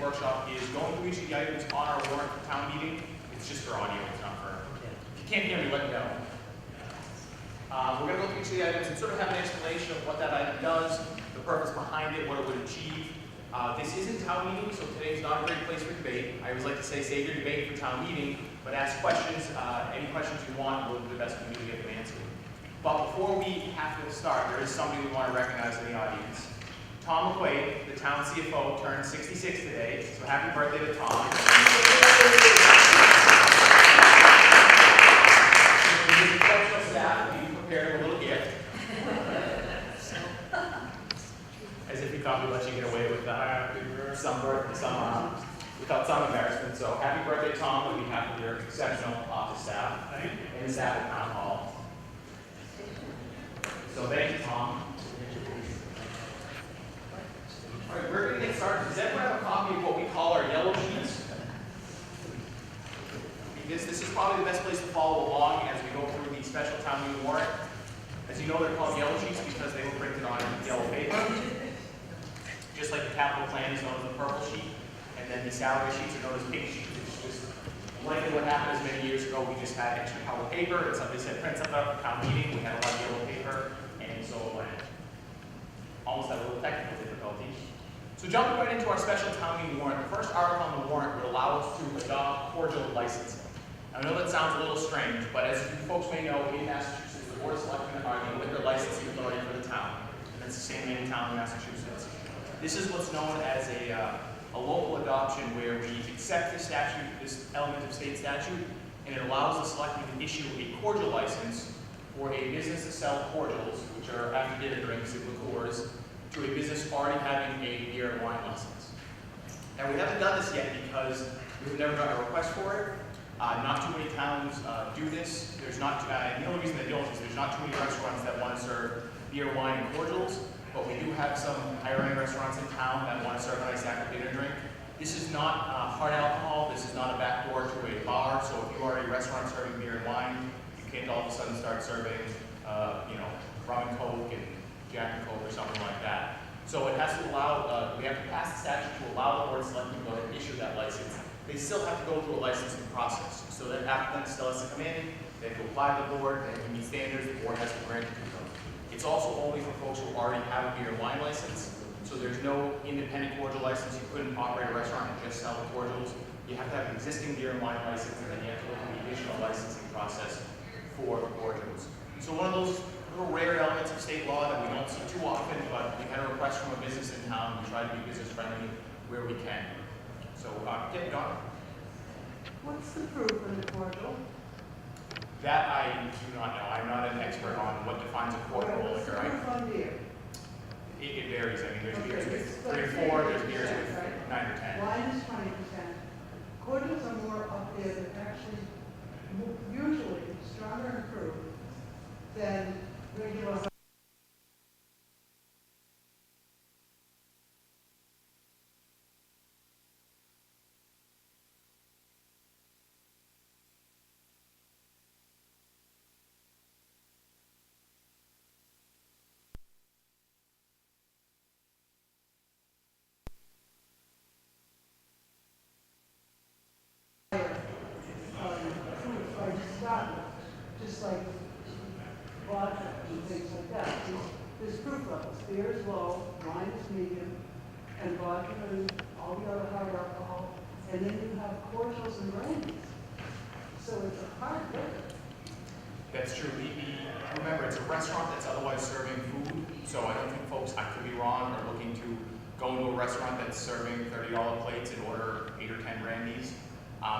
workshop is going through each of the items on our warrant for town meeting. It's just for audio, it's not for, if you can't hear me, let me know. We're going to go through each of the items and sort of have an explanation of what that item does, the purpose behind it, what it would achieve. This isn't town meeting, so today's not a great place for debate. I always like to say, save your debate for town meeting, but ask questions. Any questions you want, we'll do the best we can to get them answered. But before we have to start, there is somebody we want to recognize in the audience. Tom McQuaid, the town CFO, turned 66 today, so happy birthday to Tom. His professional staff, we prepared a little gift. As if he thought we'd let you get away with without some embarrassment. So happy birthday, Tom, on behalf of your exceptional office staff and the staff at Town Hall. So thank you, Tom. All right, we're going to get started. Does everyone have a copy of what we call our yellow sheets? This is probably the best place to follow along as we go through the special town meeting warrant. As you know, they're called yellow sheets because they were printed on yellow paper. Just like the capital plan is known as the purple sheet, and then the salary sheets are known as pink sheets. It's just likely what happened is many years ago we just had extra color paper, and somebody said print something up for town meeting. We had a lot of yellow paper, and so it went. Almost had a little technical difficulty. So jumping right into our special town meeting warrant, the first article on the warrant would allow us to adopt cordial licensing. I know that sounds a little strange, but as you folks may know, in Massachusetts, the Board of Selectmen are the liquor licensing authority for the town, and it's the same in any town in Massachusetts. This is what's known as a local adoption where we accept the statute, this element of state statute, and it allows the selectmen to issue a cordial license for a business to sell cordials, which are after dinner drinks and liqueurs, to a business already having a beer and wine license. Now we haven't done this yet because we've never gotten a request for it. Not too many towns do this. There's not, and the only reason they don't is there's not too many restaurants that want to serve beer, wine, and cordials. But we do have some higher-end restaurants in town that want to serve a nice after dinner drink. This is not hard alcohol. This is not a backdoor to a bar. So if you are a restaurant serving beer and wine, you can't all of a sudden start serving, rum and coke and Jack and Coke or something like that. So it has to allow. We have to pass the statute to allow the board of selectmen to go ahead and issue that license. They still have to go through a licensing process. So that applicant still has to come in. They have to apply to the board. They have to meet standards. The board has to grant it to them. It's also only for folks who already have a beer and wine license. So there's no independent cordial license. You couldn't operate a restaurant and just sell the cordials. You have to have an existing beer and wine license, and then you have to go through the additional licensing process for the cordials. So one of those little rare elements of state law that we don't see too often, but we had a request from a business in town. We try to be business friendly where we can. So get going. What's the proof in the cordial? That I do not know. I'm not an expert on what defines a cordial liquor. It varies. I mean, there's beers with 3 or 4, there's beers with 9 or 10. Wine is 20%. Cordials are more up there. They're actually usually stronger in proof than regular. Just like vodka and things like that. There's proof levels. Beer is low, wine is medium, and vodka and all the other hard alcohol. And then you have cordials and brandies. So it's a hard liquor. That's true. Remember, it's a restaurant that's otherwise serving food. So I don't think folks, I could be wrong, are looking to go into a restaurant that's serving $30 plates and order 8 or 10 brandies.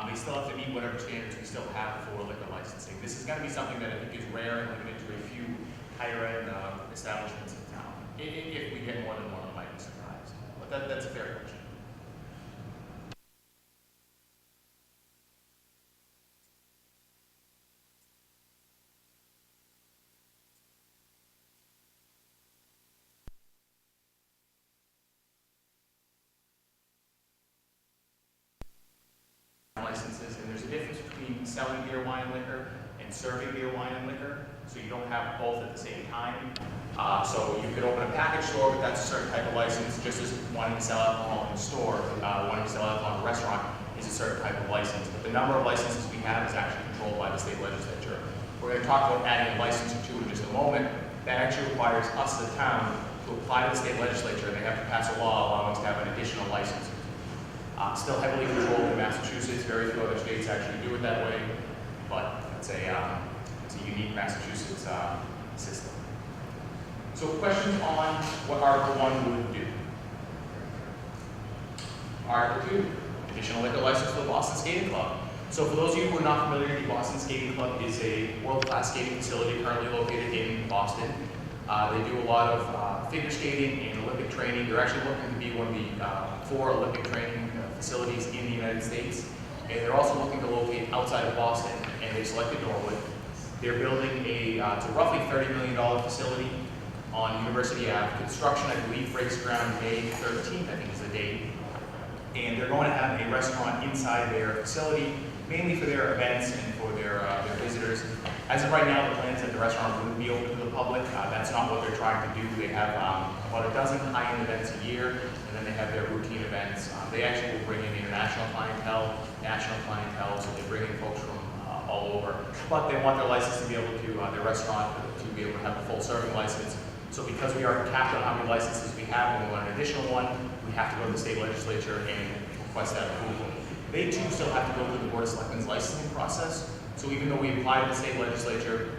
They still have to meet whatever standards we still have for liquor licensing. This is going to be something that I think is rare and limited to a few higher-end establishments in town. If we get more than one, I might be surprised. But that's a fair question. Licenses, and there's a difference between selling beer, wine, liquor, and and serving beer, wine, and liquor, so you don't have both at the same time. So you could open a package store, but that's a certain type of license, just as wanting to sell alcohol in a store, wanting to sell alcohol in a restaurant is a certain type of license. But the number of licenses we have is actually controlled by the state legislature. We're going to talk about adding a license or two in just a moment. That actually requires us as a town to apply to the state legislature. They have to pass a law allowing us to have an additional license. Still heavily controlled in Massachusetts. Very few other states actually do it that way, but it's a unique Massachusetts system. So questions on what Article 1 would do? Article 2, additional liquor license for the Boston Skating Club. So for those of you who are not familiar, the Boston Skating Club is a world-class skating facility currently located in Boston. They do a lot of figure skating and Olympic training. They're actually looking to be one of the 4 Olympic training facilities in the United States. And they're also looking to locate outside of Boston, and they selected Norwood. They're building it's a roughly $30 million facility on University Ave. Construction, I believe, breaks ground May 13th, I think is the date. And they're going to have a restaurant inside their facility, mainly for their events and for their visitors. As of right now, the plan is that the restaurant wouldn't be open to the public. That's not what they're trying to do. They have about a dozen high-end events a year, and then they have their routine events. They actually will bring in international clientele, national clientele, so they bring in folks from all over. But they want their license to be able to, their restaurant to be able to have a full serving license. So because we are capped on how many licenses we have, when we want an additional one, we have to go to the state legislature and request that approval. They too still have to go through the Board of Selectmen's licensing process. So even though we apply to the state legislature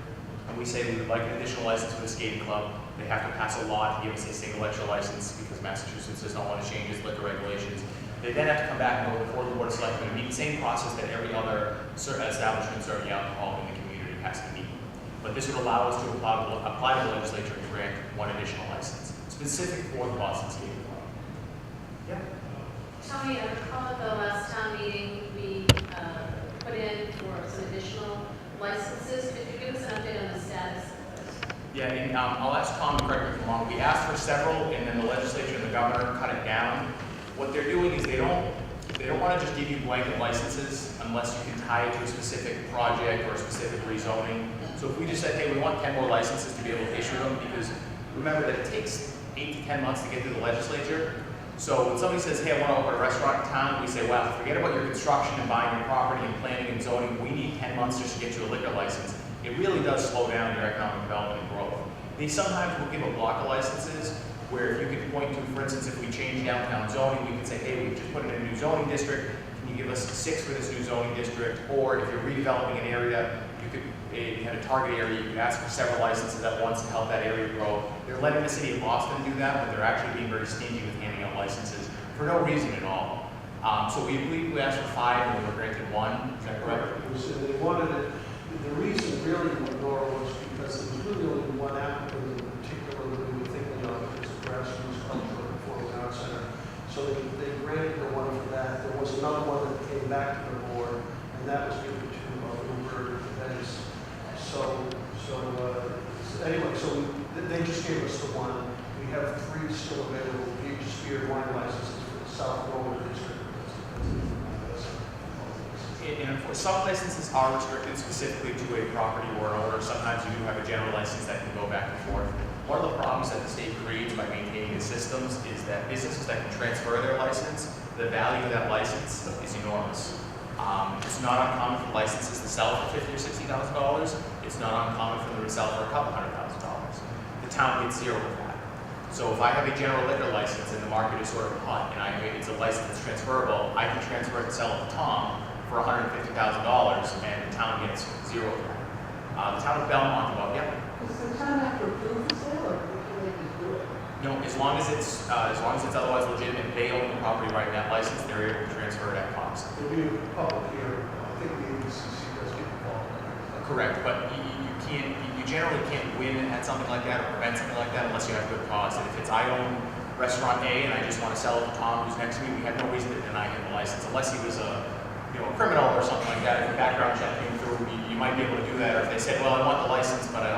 and we say we would like an additional license for the skating club, they have to pass a law to give us a single extra license because Massachusetts does not want to change its liquor regulations. They then have to come back and go before the Board of Selectmen and meet the same process that every other establishment serving alcohol in the community has to meet. But this would allow us to apply to the legislature and grant one additional license, specific for the Boston Skating Club. Yeah. Tony, I recall at the last town meeting, we put in for some additional licenses. Could you give us an update on the status of this? Yeah, and I'll ask Tom to correct me if I'm wrong. We asked for several, and then the legislature and the governor cut it down. What they're doing is they don't want to just give you blanket licenses unless you can tie it to a specific project or a specific rezoning. So if we just said, hey, we want 10 more licenses to be able to issue them, because remember that it takes 8 to 10 months to get through the legislature. So when somebody says, hey, I want to open a restaurant in town, we say, well, forget about your construction and buying your property and planning and zoning. We need 10 months just to get you a liquor license. It really does slow down your economic development and growth. They sometimes will give a block of licenses where if you could point to, for instance, if we change downtown zoning, we could say, hey, we just put in a new zoning district. Can you give us 6 for this new zoning district? Or if you're redeveloping an area, if you had a target area, you could ask for several licenses at once to help that area grow. They're letting the city of Boston do that, but they're actually being very stingy with handing out licenses for no reason at all. So we believe we asked for 5 and we were granted 1. Is that correct? So they wanted it, the reason really for Nora was because it was really only one applicant in particular that we were thinking of as a grassroots cultural and performing arts center. So they granted the one for that. There was another one that came back to the board, and that was given to Bloomberg Events. Anyway, they just gave us the one. We have 3 still available. Each beer and wine licenses for the South Norwood District. And some licenses are restricted specifically to a property or an owner. Sometimes you do have a general license that can go back and forth. One of the problems that the state creates by maintaining the systems is that businesses that can transfer their license, the value of that license is enormous. It's not uncommon for licenses to sell for $50,000 or $60,000. It's not uncommon for them to sell for a couple $100,000. The town gets 0 with that. So if I have a general liquor license and the market is sort of hot and it's a license that's transferable, I can transfer it and sell it to Tom for $150,000 and the town gets 0 with that. The town of Belmont, Does the town have to approve the sale, or can they just do it? no, as long as it's otherwise legitimate, they own the property right in that license, they're able to transfer it at cost. There'll be a public hearing. I think the ABCC does get involved. Correct, but you generally can't win at something like that or prevent something like that unless you have good cause. And if it's I own restaurant A and I just want to sell it to Tom who's next to me, we have no reason to deny him the license unless he was a criminal or something like that. If a background check came through, you might be able to do that. Or if they said, well, I want the license, but I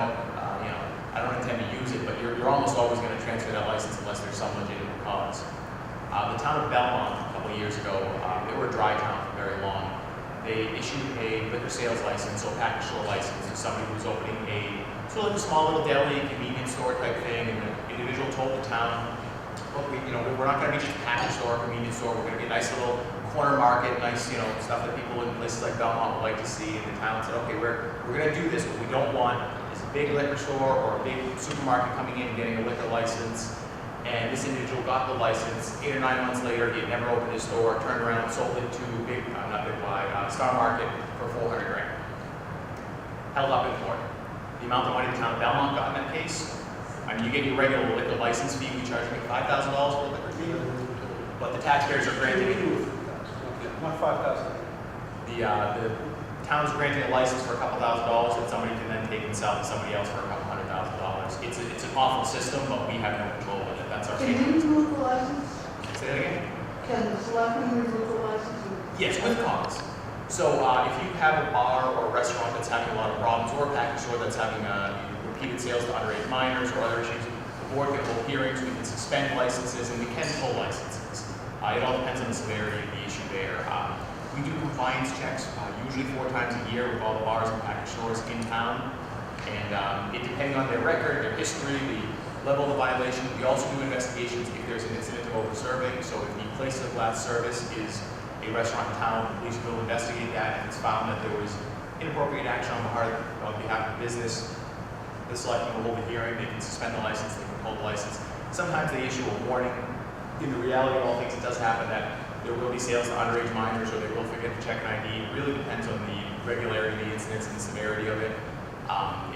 don't intend to use it. But you're almost always going to transfer that license unless there's some legitimate cause. The town of Belmont a couple of years ago, they were a dry town for very long. they issued a liquor sales license, or package store license, to somebody who was opening a sort of like a small little deli, convenience store type thing, and the individual told the town, look, we're not gonna be just a package store, or convenience store, we're gonna be a nice little corner market, nice, stuff that people in places like Belmont would like to see. And the town said, okay, we're gonna do this. What we don't want is a big liquor store or a big supermarket coming in and getting a liquor license. And this individual got the license. 8 or 9 months later, he had never opened his store, turned around, sold it to Star Market for $400 grand. Held up in court. The amount of money the town of Belmont got in that case, I mean, you get your regular liquor license fee, we charge $5,000 for a liquor fee, but the taxpayers are granting it. Not 5,000. The town's granting a license for a couple $1,000s that somebody can then take and sell to somebody else for a couple $100,000. It's an awful system, but we have no control with it. That's our Can state. you remove the license? Say that again? Can the selectmen remove the license? Yes, with cause. So if you have a bar or a restaurant that's having a lot of problems, or a package store that's having repeated sales to underage minors or other issues, the board can hold hearings, we can suspend licenses, and we can pull licenses. It all depends on the severity of the issue there. We do compliance checks, usually 4 times a year with all the bars and package stores in town. And depending on their record, their history, the level of the violation, we also do investigations if there's an incident of over-serving. So if the place of last service is a restaurant in town, the police will investigate that, and it's found that there was inappropriate action on behalf of the business. The selectmen will hold a hearing, they can suspend the license, they can pull the license. Sometimes they issue a warning. In the reality of all things, it does happen that there will be sales to underage minors, or they will forget to check an ID. It really depends on the regularity of the incidents and the severity of it.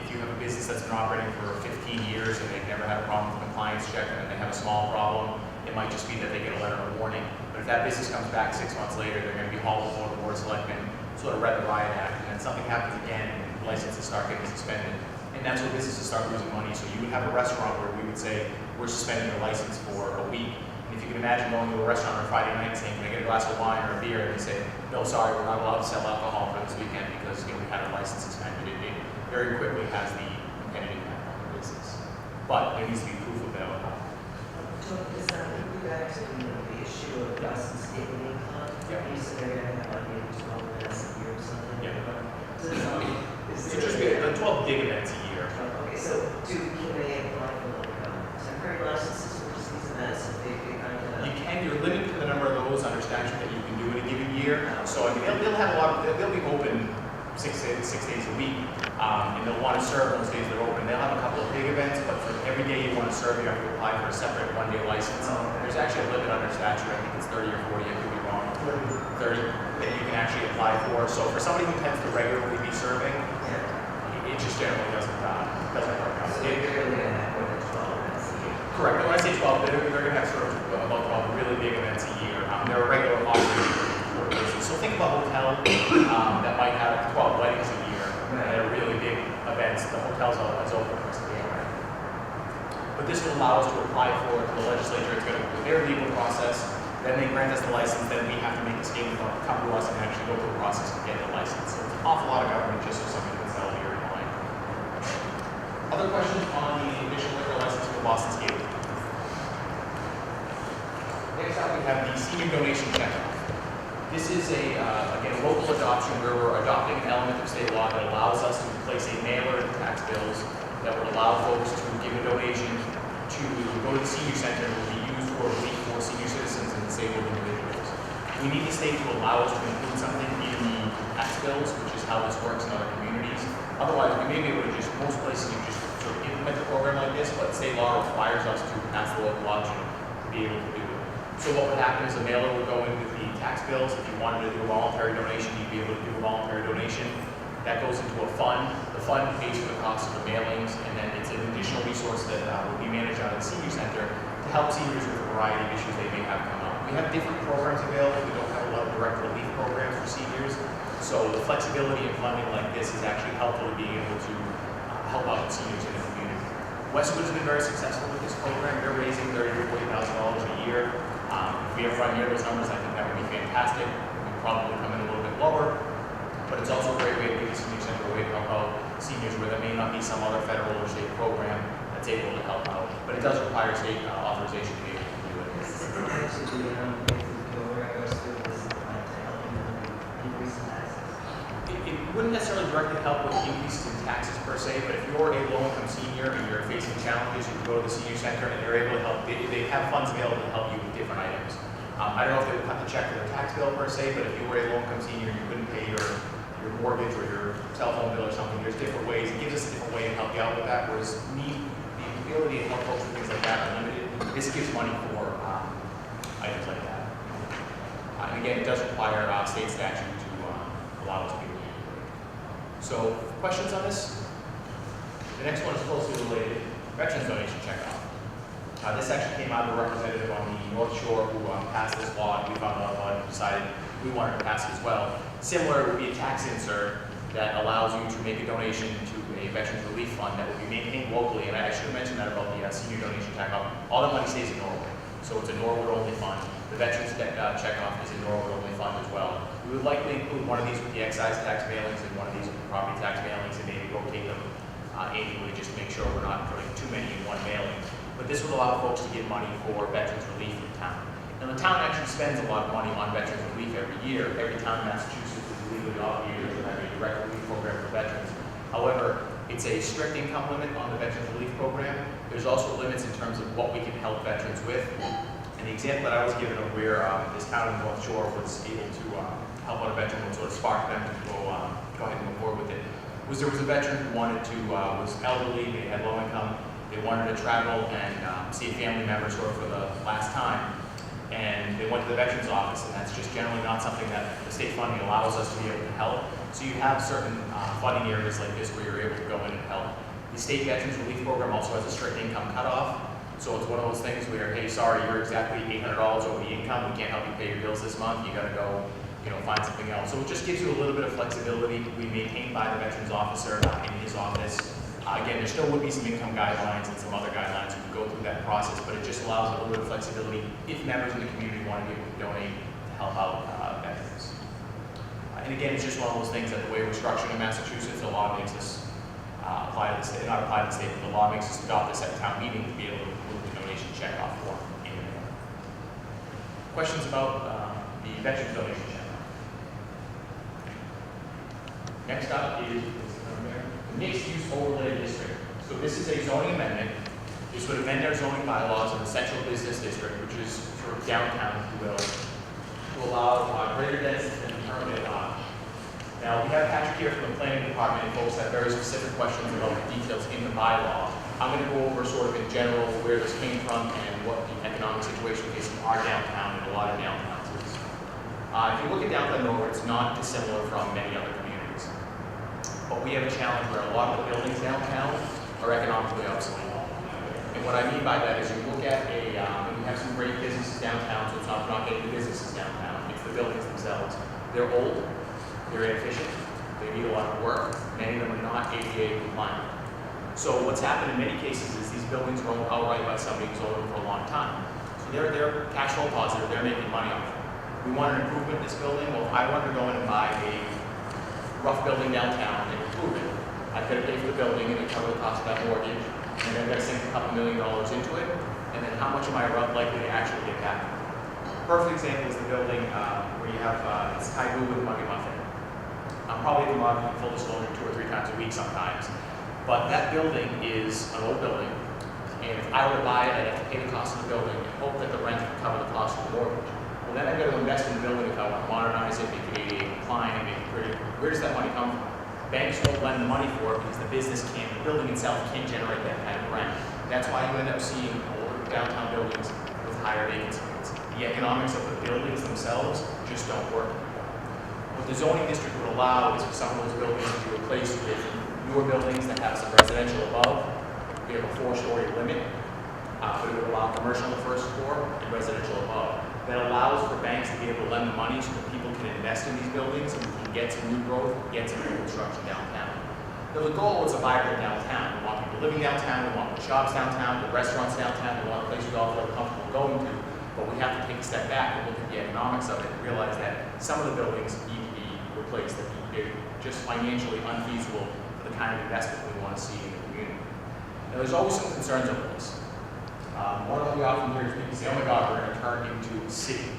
If you have a business that's been operating for 15 years and they've never had a problem with a compliance check, and then they have a small problem, it might just be that they get a letter of warning. But if that business comes back 6 months later, they're going to be hauled before the board of selectmen, sort of read the riot act, and then something happens again, and licenses start getting suspended. And that's where businesses start losing money. So you would have a restaurant where we would say, we're suspending your license for a week. If you can imagine going to a restaurant on Friday night saying, can I get a glass of wine or a beer? And they say, no, sorry, we're not allowed to sell alcohol for this weekend because we had our license suspended. It very quickly has the intended impact on the business. But there needs to be proof of that. We back to the issue of Dawson State League Club. Yeah. You said they're going to have like maybe 12 events a year or something. Yeah. Is So there just the 12 big events a year. Okay, so can they apply for like temporary licenses for just these events if they kind You of? can, you're limited to the number of those under statute that you can do in a given year. So I mean, they'll have a lot of, they'll be open 6 days a week, and they'll want to serve those days they're open. They'll have a couple of big events, but for every day you want to serve, you have to apply for a separate 1-day license. There's actually a limit under statute, I think it's 30 or 40, I could be wrong, 30, that you can actually apply for. So for somebody who tends to regularly be serving, Yeah. it just generally doesn't work out. So they're really going to have more than 12 events a year. Correct. When I say 12, they're going to have sort of about 12 really big events a year. They're a regular operating basis. So think of a hotel that might have 12 weddings a year. They're really big events. The hotel's open for us to be around. But this will allow us to apply for it to the legislature. It's going to go through their legal process. Then they grant us the license. Then we have to make a statement, come to us, and actually go through the process to get the license. So it's an awful lot of government just for something that's held here in line. Other questions on the additional liquor license for Boston Skate? Next up, we have the senior donation checkoff. This is again, a local adoption where we're adopting an element of state law that allows us to place a mailer in tax bills that would allow folks to give a donation to go to the senior center and will be used for relief for senior citizens and disabled individuals. We need the state to allow us to include something in the tax bills, which is how this works in other communities. Otherwise, we may be able to just, most places you just sort of implement a program like this, but state law requires us to pass the local option to be able to do it. So what would happen is a mailer would go in with the tax bills. If you wanted to do a voluntary donation, you'd be able to do a voluntary donation. That goes into a fund. The fund pays for the cost of the mailings, and then it's an additional resource that will be managed out of the senior center to help seniors with a variety of issues they may have come up. We have different programs available. We don't have a lot of direct relief programs for seniors. So the flexibility in funding like this is actually helpful to being able to help out seniors in the community. Westwood has been very successful with this program. They're raising $30,000 to $40,000 a year. If we ever run near those numbers, I think that would be fantastic. We'd probably come in a little bit lower, but it's also a great way to give the senior center a way to help out seniors where there may not be some other federal or state program that's able to help out. But it does require state authorization to be able to do it. This is actually, if the program goes through this, to help them increase the tax. it wouldn't necessarily directly help with increases in taxes per se, but if you're a low-income senior and you're facing challenges, you can go to the senior center and they're able to help. They have funds available to help you with different items. I don't know if they would cut the check for their tax bill per se, but if you were a low-income senior and you couldn't pay your mortgage or your telephone bill or something, there's different ways. It gives us a different way to help you out with that, whereas the ability to help folks with things like that are limited. This gives money for items like that. And again, it does require state statute to allow us to be able to do it. So, questions on this? The next one is closely related. Veterans donation checkoff. This actually came out of a representative on the North Shore who passed this law, and we found out about it and decided we wanted to pass it as well. Similar, it would be a tax insert that allows you to make a donation to a Veterans Relief Fund that will be maintained locally, and I should have mentioned that about the senior donation checkoff. All that money stays in Norwood, so it's a Norwood-only fund. The Veterans checkoff is a Norwood-only fund as well. We would likely include one of these with the excise tax mailings and one of these with the property tax mailings, and maybe rotate them annually just to make sure we're not putting too many in one mailing. But this would allow folks to get money for veterans relief in town. And the town actually spends a lot of money on veterans relief every year. Every town in Massachusetts is legally obligated to have a direct relief program for veterans. However, it's a strict income limit on the veterans relief program. There's also limits in terms of what we can help veterans with. And the example that I was given of where this town in North Shore was able to help out a veteran and sort of spark them to go ahead and move forward with it, was there was a veteran who wanted to, was elderly, they had low income, they wanted to travel and see a family member sort of for the last time. And they went to the Veterans Office, and that's just generally not something that the state funding allows us to be able to help. So you have certain funding areas like this where you're able to go in and help. The state Veterans Relief Program also has a strict income cutoff. So it's one of those things where, hey, sorry, you're exactly $800 over the income. We can't help you pay your bills this month. You got to go, find something else. So it just gives you a little bit of flexibility. We maintained by the Veterans Officer in his office. Again, there still would be some income guidelines and some other guidelines. We could go through that process, but it just allows a little bit of flexibility if members in the community want to be able to donate to help out veterans. And again, it's just one of those things that the way we're structured in Massachusetts, the law makes us apply to the state, not apply to the state, but the law makes us adopt this at town meeting to be able to move the donation checkoff form annually. Questions about the veterans donation checkoff? Next up is mixed-use overlay district. So this is a zoning amendment. This would amend our zoning bylaws in the central business district, which is sort of downtown, if you will, to allow greater density than the permitted lot. Now, we have Patrick here from the planning department, and folks have very specific questions about the details in the bylaw. I'm going to go over sort of in general where this came from and what the economic situation is in our downtown and a lot of downtowns is. If you look at downtown Norwood, it's not dissimilar from many other communities. But we have a challenge where a lot of the buildings downtown are economically obsolete. And what I mean by that is you look at we have some great businesses downtown, so it's not getting the businesses downtown, it's the buildings themselves. They're old, they're inefficient, they need a lot of work, many of them are not ADA compliant. So what's happened in many cases is these buildings are owned outright by somebody who's owned them for a long time. So they're cash flow positive, they're making money off it. We want an improvement in this building. Well, if I wanted to go in and buy a rough building downtown and improve it, I've got to pay for the building and cover the cost of that mortgage, and then I've got to sink a couple $1 million into it, and then how much am I likely to actually get back? Perfect example is the building where you have it's Thai Boo with Muggy Muffin. I'm probably in the market, full disclosure, 2 or 3 times a week sometimes, but that building is an old building, and if I were to buy it, I'd have to pay the cost of the building and hope that the rent would cover the cost of the mortgage. Well, then I've got to invest in the building if I want to modernize it, make it ADA compliant, make it pretty. Where does that money come from? Banks won't lend the money for it because the building itself can't generate that kind of rent. That's why you end up seeing older downtown buildings with higher vacancy rates. The economics of the buildings themselves just don't work. What the zoning district would allow is for some of those buildings to be replaced with newer buildings that have some residential above. We have a 4-story limit, but it would allow commercial on the first floor and residential above. That allows for banks to be able to lend the money so that people can invest in these buildings and we can get some new growth, get some new construction downtown. Now the goal is a vibrant downtown. We want people living downtown, we want shops downtown, the restaurants downtown, we want a place we all feel comfortable going to, but we have to take a step back and look at the economics of it and realize that some of the buildings need to be replaced, that they're just financially unfeasible for the kind of investment we want to see in the community. Now there's always some concerns over this. One of what we often hear is people say, oh my God, we're going to turn into a city.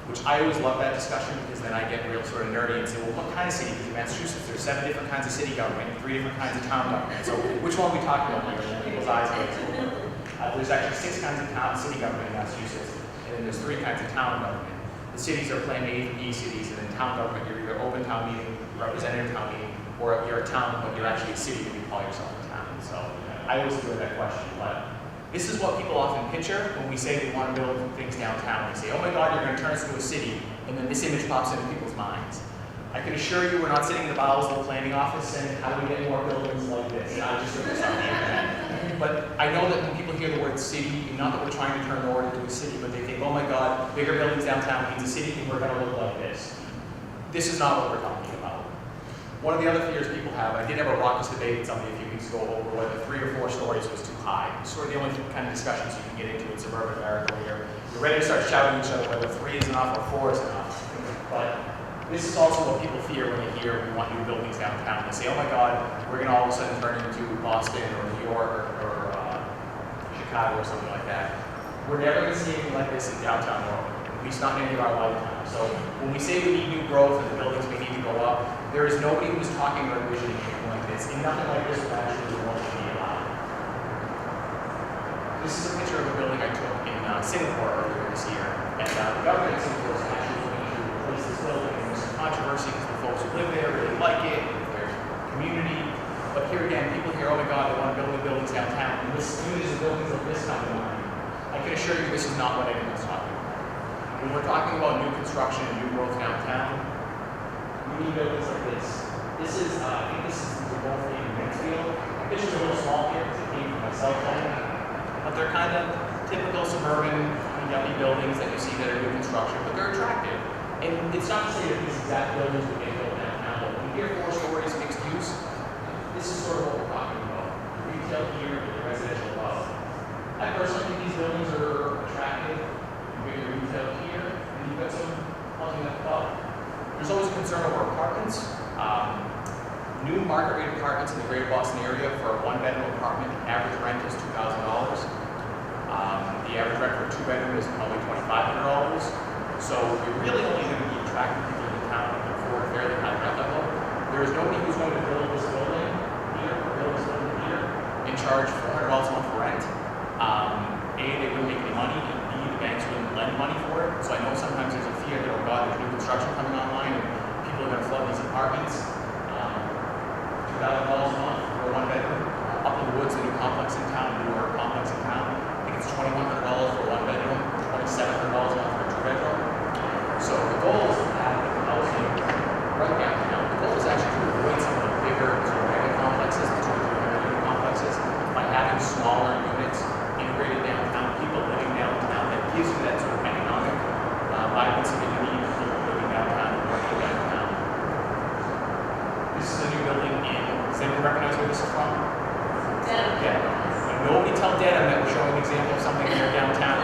which I always love that discussion because then I get real sort of nerdy and say, well, what kind of city? Because in Massachusetts, there's 7 different kinds of city government, 3 different kinds of town government. So which one are we talking about here? And people's eyes go to. There's actually 6 kinds of city government in Massachusetts, and then there's 3 kinds of town government. The cities are Plan A and B cities, and then town government, you're either open town meeting, representative town meeting, or you're a town, but you're actually a city and you call yourself a town. So I always enjoy that question, but this is what people often picture when we say we want to build things downtown. We say, oh my God, you're going to turn us into a city, and then this image pops into people's minds. I can assure you we're not sitting in the bowels of the planning office saying, how do we get more buildings like this? I just heard something like that. But I know that when people hear the word city, not that we're trying to turn Norwood into a city, but they think, oh my God, bigger buildings downtown means a city, and we're going to look like this. This is not what we're talking about. One of the other fears people have, I did have a raucous debate with somebody a few weeks ago over whether 3 or 4 stories was too high. It's sort of the only kind of discussions you can get into in suburban America where you're ready to start shouting at each other whether 3 is enough or 4 is enough. But this is also what people fear when they hear we want new buildings downtown. They say, oh my God, we're going to all of a sudden turn into Boston or New York or Chicago or something like that. We're never going to see anything like this in downtown Norwood, at least not in any of our lifetime. So when we say we need new growth and the buildings we need to go up, there is nobody who's talking or envisioning anything like this, and nothing like this will actually be going to be allowed. This is a picture of a building I took in Singapore earlier this year, and the government of Singapore is actually looking to replace this building. And there's some controversy because the folks who live there really like it, their community. But here again, people hear, oh my God, they want to build new buildings downtown, and this images of buildings like this come to mind. I can assure you this is not what anyone's talking about. When we're talking about new construction and new growth downtown, we need buildings like this. This is, I think this is the both in Mansfield. This is a little small here because it came from my cell phone. But they're kind of typical suburban, yuppie buildings that you see that are new construction, but they're attractive. And it's not to say that these exact buildings would get built downtown, but when you hear 4 stories mixed use, this is sort of what we're talking about. The retail here and the residential above. I personally think these buildings are attractive. You get your retail here, and you've got some housing up above. There's always a concern over apartments. New market rate apartments in the greater Boston area for a 1-bedroom apartment, average rent is $2,000. The average rent for a 2-bedroom is probably $2,500. So you're really only going to be attracting people in town who can afford a fairly high rent level. There is nobody who's going to build this building here, or build this building here, and charge $400 a month for rent. A, they wouldn't make any money, and B, the banks wouldn't lend money for it. So I know sometimes there's a fear that, oh God, there's new construction coming online, and people are going to flood these apartments. $2,000 a month for a 1-bedroom. Up in the woods, a new complex in town, a newer complex in town. I think it's $2,100 for a 1-bedroom, $2,700 a month for a 2-bedroom. So the goal is to have housing right downtown. The goal is actually to avoid some of the bigger sort of mega complexes, the 200 unit complexes, by having smaller units integrated downtown, people living downtown. That gives you that sort of economic vibrancy that you need for people living downtown and working downtown. This is a new building in, does anyone recognize where this is from? Dedham. Yeah. And nobody tell Dedham that we're showing an example of something here downtown.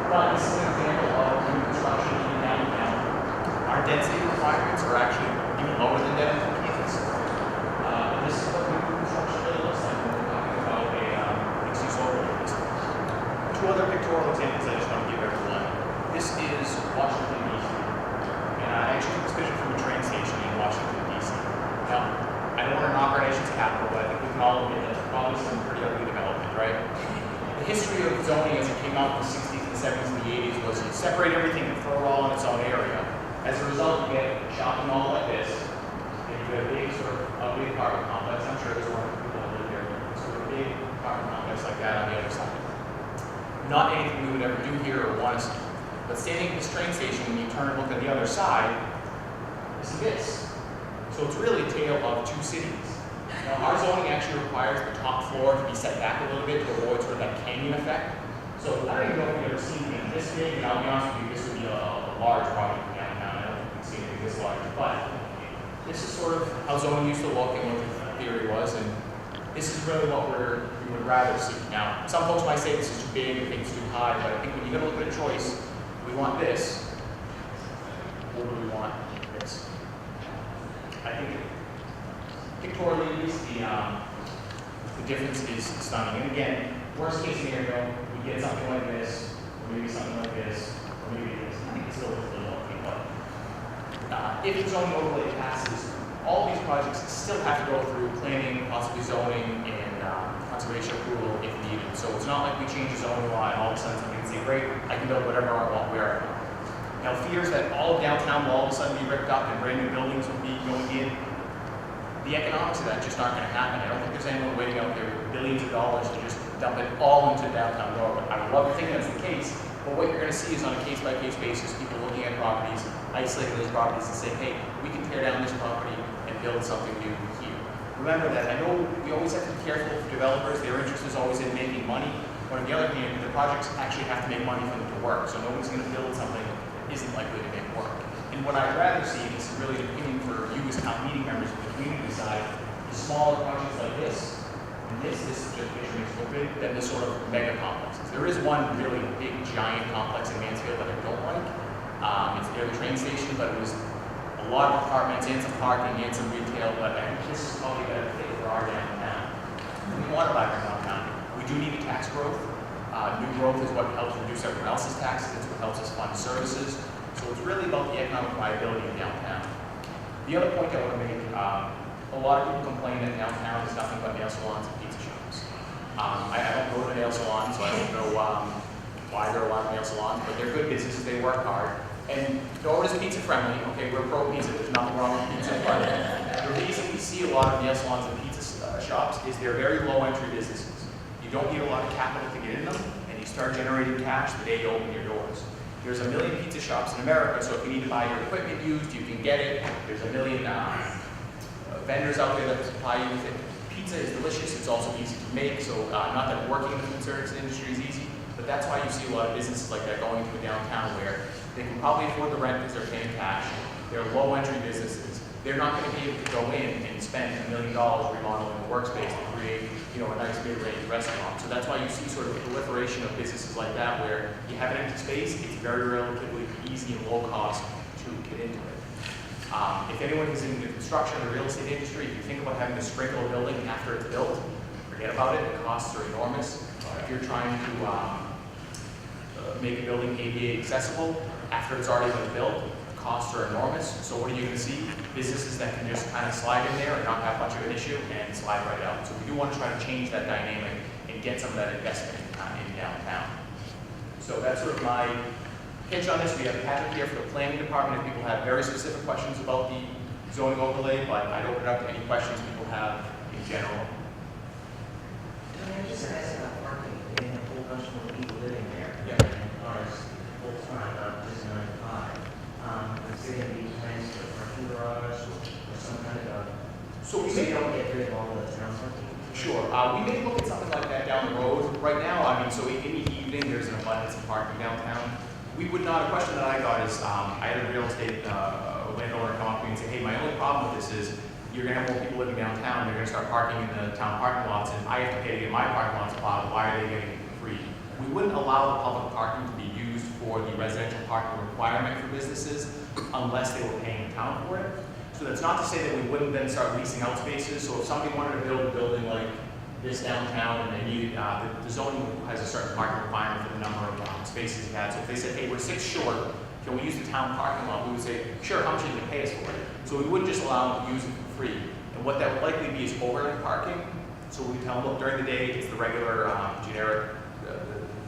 But this is an example of new construction in downtown. Our density requirements are actually even lower than Dedham for Kansas. And this is what new construction really looks like when we're talking about a mixed-use overlay. 2 other pictorial examples I just want to give everyone. This is Washington, D.C. And I actually took this picture from a train station in Washington, D.C. Now, I don't want to knock our nation's capital, but I think we can all admit that's probably some pretty ugly development, right? The history of zoning as it came out in the 60s and the 70s and the 80s was you separate everything and throw it all in its own area. As a result, you get a shopping mall like this, and you get a big sort of ugly apartment complex. I'm sure there's one people that live there, but sort of a big apartment complex like that on the other side. Not anything we would ever do here or want to see. But standing at this train station, when you turn and look at the other side, you see this. So it's really a tale of 2 cities. Now, our zoning actually requires the top floor to be set back a little bit to avoid sort of that canyon effect. So I don't even know if you've ever seen anything this big, and I'll be honest with you, this would be a large project downtown. I don't think we've seen anything this large, but this is sort of how zoning used to look and what the theory was, and this is really what we would rather see. Now, some folks might say this is too big, or think it's too high, but I think when you're going to look at a choice, we want this, or do we want this? I think pictorially, at least, the difference is stunning. And again, worst case scenario, we get something like this, or maybe something like this. or maybe it is, I think it's still a little okay, but if the zoning overlay passes, all these projects still have to go through planning, possibly zoning, and conservation approval if needed. So it's not like we change the zoning law and all of a sudden somebody can say, great, I can build whatever I want, where I want. Now, fears that all of downtown will all of a sudden be ripped up and brand new buildings will be going in, the economics of that just aren't going to happen. I don't think there's anyone waiting out there with billions of dollars to just dump it all into downtown Norwood. I would love to think that's the case, but what you're going to see is on a case-by-case basis, people looking at properties, isolating those properties and saying, hey, we can tear down this property and build something new here. Remember that I know we always have to be careful for developers. Their interest is always in making money, but on the other hand, the projects actually have to make money for them to work, so nobody's going to build something that isn't likely to make work. And what I'd rather see, and this is really an opinion for you as town meeting members of the community side, is smaller projects like this. And this is just picture makes it big, than the sort of mega complexes. There is one really big, giant complex in Mansfield that I don't like. It's near the train station, but it was a lot of apartments and some parking and some retail, but I think this is probably better fit for our downtown. We want to buy our downtown. We do need a tax growth. New growth is what helps reduce everyone else's taxes. It's what helps us fund services. So it's really about the economic viability of downtown. The other point I want to make, a lot of people complain that downtown is nothing but nail salons and pizza shops. I don't go to nail salons, so I don't know why there are a lot of nail salons, but they're good businesses, they work hard. And Norwood is pizza friendly, okay, we're pro pizza, there's nothing wrong with pizza, but the reason we see a lot of nail salons and pizza shops is they're very low entry businesses. You don't need a lot of capital to get in them, and you start generating cash the day you open your doors. There's a million pizza shops in America, so if you need to buy your equipment used, you can get it. There's a million vendors out there that supply you with it. Pizza is delicious, it's also easy to make, so not that working in the food service industry is easy, but that's why you see a lot of businesses like that going to a downtown where they can probably afford the rent because they're paying cash. They're low entry businesses. They're not going to be able to go in and spend $1 million remodeling a workspace to create, a nice mid-range restaurant. So that's why you see sort of a proliferation of businesses like that where you have an empty space, it's very relatively easy and low cost to get into it. If anyone is in the construction or the real estate industry, if you think about having to sprinkle a building after it's built, forget about it, the costs are enormous. If you're trying to make a building ADA accessible after it's already been built, costs are enormous. So what are you going to see? Businesses that can just kind of slide in there and not have much of an issue and slide right out. So we do want to try to change that dynamic and get some of that investment in downtown. So that's sort of my pitch on this. We have Patrick here for the planning department if people have very specific questions about the zoning overlay, but I'd open it up to any questions people have in general. I just asked about parking, they have a whole bunch more people living there. Yeah. And cars full time, not just 9 to 5. Is there going to be plans for a parking garage or some kind of a, So we so may you don't get rid of all the town parking? Sure. We may look at something like that down the road. Right now, so in the evening, there's an abundance of parking downtown. We would not, a question that I got is, I had a real estate landowner come up to me and say, hey, my only problem with this is you're going to have more people living downtown, they're going to start parking in the town parking lots, and I have to pay to get my parking lots plowed. Why are they getting it for free? We wouldn't allow the public parking to be used for the residential parking requirement for businesses unless they were paying the town for it. So that's not to say that we wouldn't then start leasing out spaces. So if somebody wanted to build a building like this downtown and they needed, the zoning has a certain parking requirement for the number of spaces you had. So if they said, hey, we're 6 short, can we use the town parking lot? We would say, sure, how much are you going to pay us for it? So we wouldn't just allow them to use it for free. And what that would likely be is overnight parking. So we tell them, look, during the day, it's the regular generic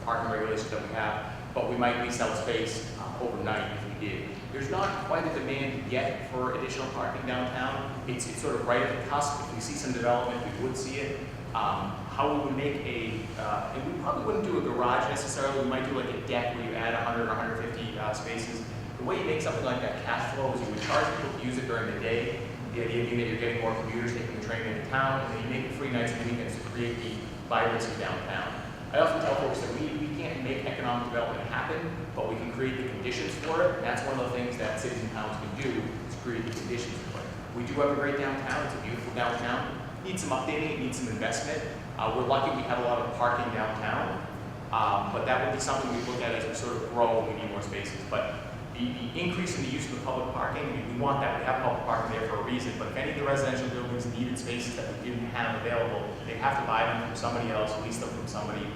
parking regulations that we have, but we might lease out space overnight if we did. There's not quite a demand yet for additional parking downtown. It's sort of right at the cusp. If we see some development, we would see it. How we would make and we probably wouldn't do a garage necessarily. We might do like a deck where you add 100 or 150 spaces. The way you make something like that cash flow is you would charge people to use it during the day. The idea being that you're getting more commuters taking the train into town, and then you make it free nights and weekends to create the vibrancy downtown. I often tell folks that we can't make economic development happen, but we can create the conditions for it. And that's one of the things that cities and towns can do, is create the conditions for it. We do have a great downtown. It's a beautiful downtown. It needs some updating. It needs some investment. We're lucky we have a lot of parking downtown, but that would be something we look at as we sort of grow and we need more spaces. But the increase in the use of the public parking, we want that. We have public parking there for a reason, but if any of the residential buildings needed spaces that we didn't have available, they have to buy them from somebody else, lease them from somebody,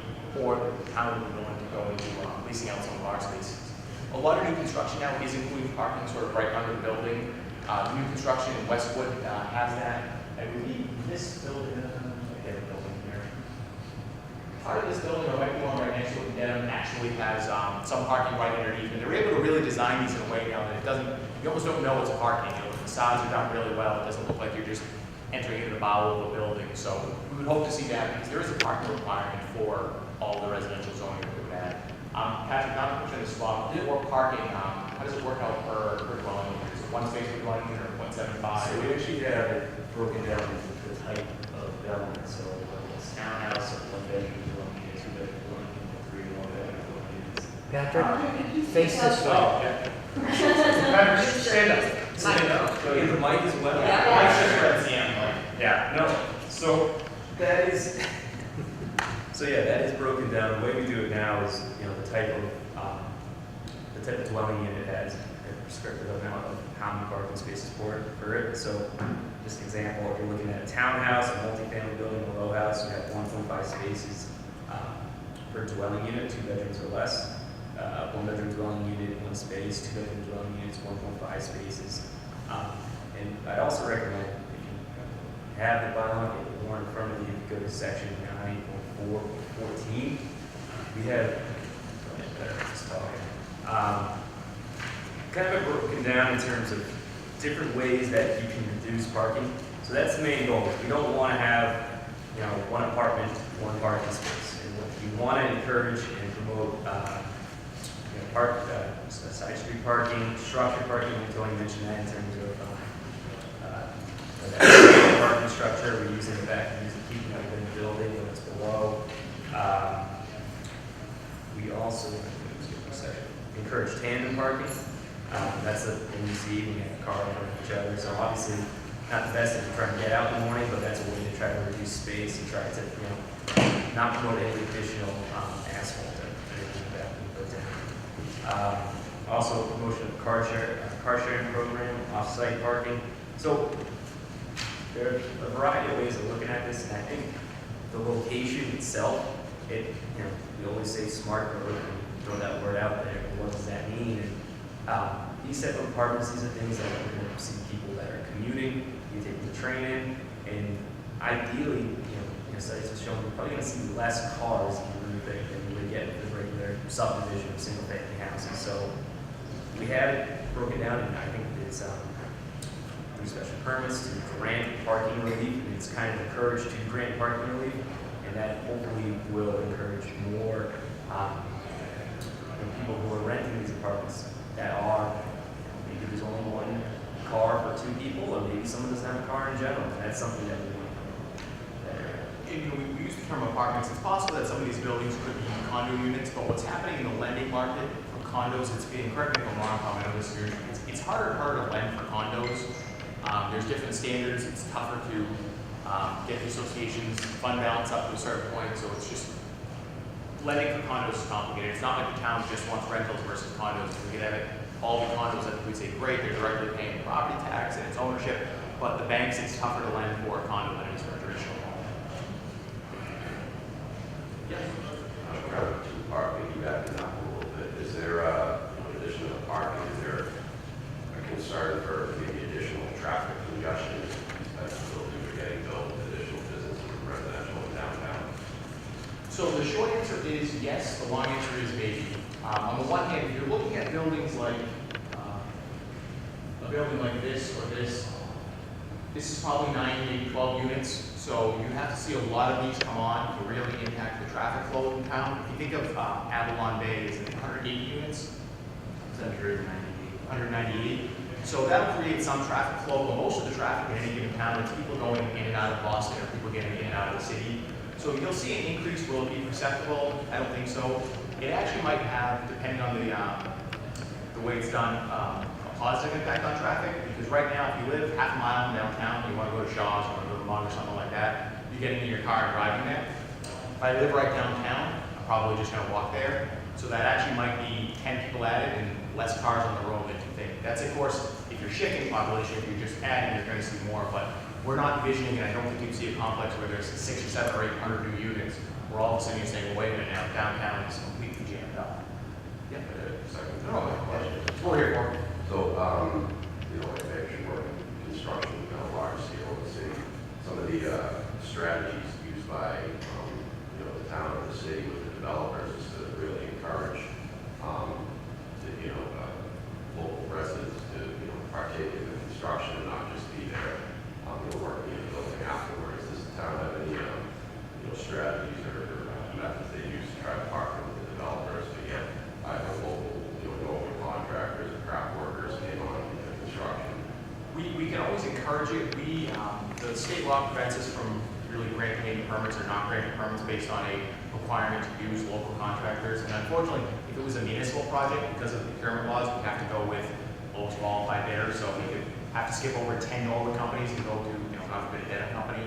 or the town would be willing to go into leasing out some of our spaces. A lot of new construction now is including parking sort of right under the building. New construction in Westwood has that. I believe this building, I get a building here. Part of this building, or might be one right next to it, actually has some parking right underneath. And they're able to really design these in a way now that it doesn't, you almost don't know it's parking. You know, the facades are done really well. It doesn't look like you're just entering into the bowel of the building. So we would hope to see that because there is a parking requirement for all the residential zoning that we would add. Patrick, not to put you in the spot, for parking, how does it work out per dwelling? Is it one space per dwelling unit or 0.75? So we actually have it broken down into the type of development, so whether it's townhouse, or one bedroom dwelling unit, two bedroom dwelling unit, three or more bedroom dwelling units. Patrick, face this way. Oh, yeah. Patrick, stand up. Stand up. So you have the mic as well? Mike's just for NCM, like. Yeah, no, so that is, so yeah, that is broken down. The way we do it now is, you know, the type of dwelling unit has a prescriptive amount of how many parking spaces for it. So, just an example, if you're looking at a townhouse, a multifamily building, a row house, you have 1.5 spaces per dwelling unit, 2 bedrooms or less. 1 bedroom dwelling unit, 1 space, 2 bedroom dwelling units, 1.5 spaces. And I'd also recommend, if you have the bylaw, get the warrant in front of you, go to section 9.4.14. We have, kind of broken down in terms of different ways that you can reduce parking. So that's the main goal. We don't want to have, you know, one apartment, one parking space. And we want to encourage and promote, side street parking, structured parking. Tony mentioned that in terms of that parking structure. We use it in the back, we use it keeping it within the building when it's below. We also encourage tandem parking. That's when you see when you have a car in front of each other. So obviously, not the best if you're trying to get out in the morning, but that's a way to try to reduce space and try to, you know, not promote any additional asphalt or anything like that being put down. Also, promotion of car sharing program, off-site parking. So there are a variety of ways of looking at this, and I think the location itself, you know, we always say smart growth and throw that word out there. What does that mean? And these type of apartments, these are things that we're going to see people that are commuting, you take the train in, and ideally, you know, studies have shown we're probably going to see less cars in Rubik than you would get with a regular subdivision of single-family houses. So we have it broken down, and I think it's through special permits to grant parking relief, and it's kind of encouraged to grant parking relief, and that hopefully will encourage more people who are renting these apartments that are, maybe there's only one car for 2 people, or maybe someone doesn't have a car in general. And that's something that we want to promote. You know, we use the term apartments. It's possible that some of these buildings could be condo units, but what's happening in the lending market for condos, it's being, correct me if I'm wrong, Tom, I know this is, it's harder and harder to lend for condos. There's different standards. It's tougher to get the association's fund balance up to a certain point, so it's just, lending for condos is complicated. It's not like the town just wants rentals versus condos. If we could have it, all the condos, I think we'd say, great, they're directly paying the property tax and its ownership, but the banks, it's tougher to lend for a condo than it is for a traditional home. Yes? Parking, you back it up a little bit. Is there, in addition to the parking, is there a concern for maybe additional traffic congestion as buildings are getting built, additional businesses and residential in downtown? So the short answer is yes, the long answer is maybe. On the one hand, if you're looking at buildings like a building like this or this is probably 9, maybe 12 units. So you have to see a lot of these come on to really impact the traffic flow in town. If you think of Avalon Bay, is it 180 units? It's 198. So that'll create some traffic flow, but most of the traffic in any given town is people going in and out of Boston or people getting in and out of the city. So you'll see an increase. Will it be perceptible? I don't think so. It actually might have, depending on the way it's done, a positive impact on traffic. Because right now, if you live half a mile from downtown, you want to go to Shaw's, you want to go to Vermont or something like that, you get into your car and driving there. If I live right downtown, I'm probably just going to walk there. So that actually might be 10 people added and less cars on the road than you think. That's, of course, if you're shifting population, if you're just adding, you're going to see more. But we're not envisioning, and I don't think you'd see a complex where there's 600 or 700 or 800 new units, where all of a sudden you're saying, well, wait a minute now, downtown is completely jammed up. Second, No, no. question. That's what we're here for. So, you know, if you work in construction on a large scale in the city, some of the strategies used by, you know, the town or the city with the developers is to really encourage, local residents to, partake in the construction and not just be there, working in the building afterwards. Does the town have any, strategies or methods they use to try to partner with the developers to get either local, local contractors or craft workers in on the construction? We can always encourage it. The state law prevents us from really granting any permits or not granting permits based on a requirement to use local contractors. And unfortunately, if it was a municipal project, because of the procurement laws, we have to go with lowest qualified bidder. So we could have to skip over 10 Norwood companies and go to, not a Benedetta company,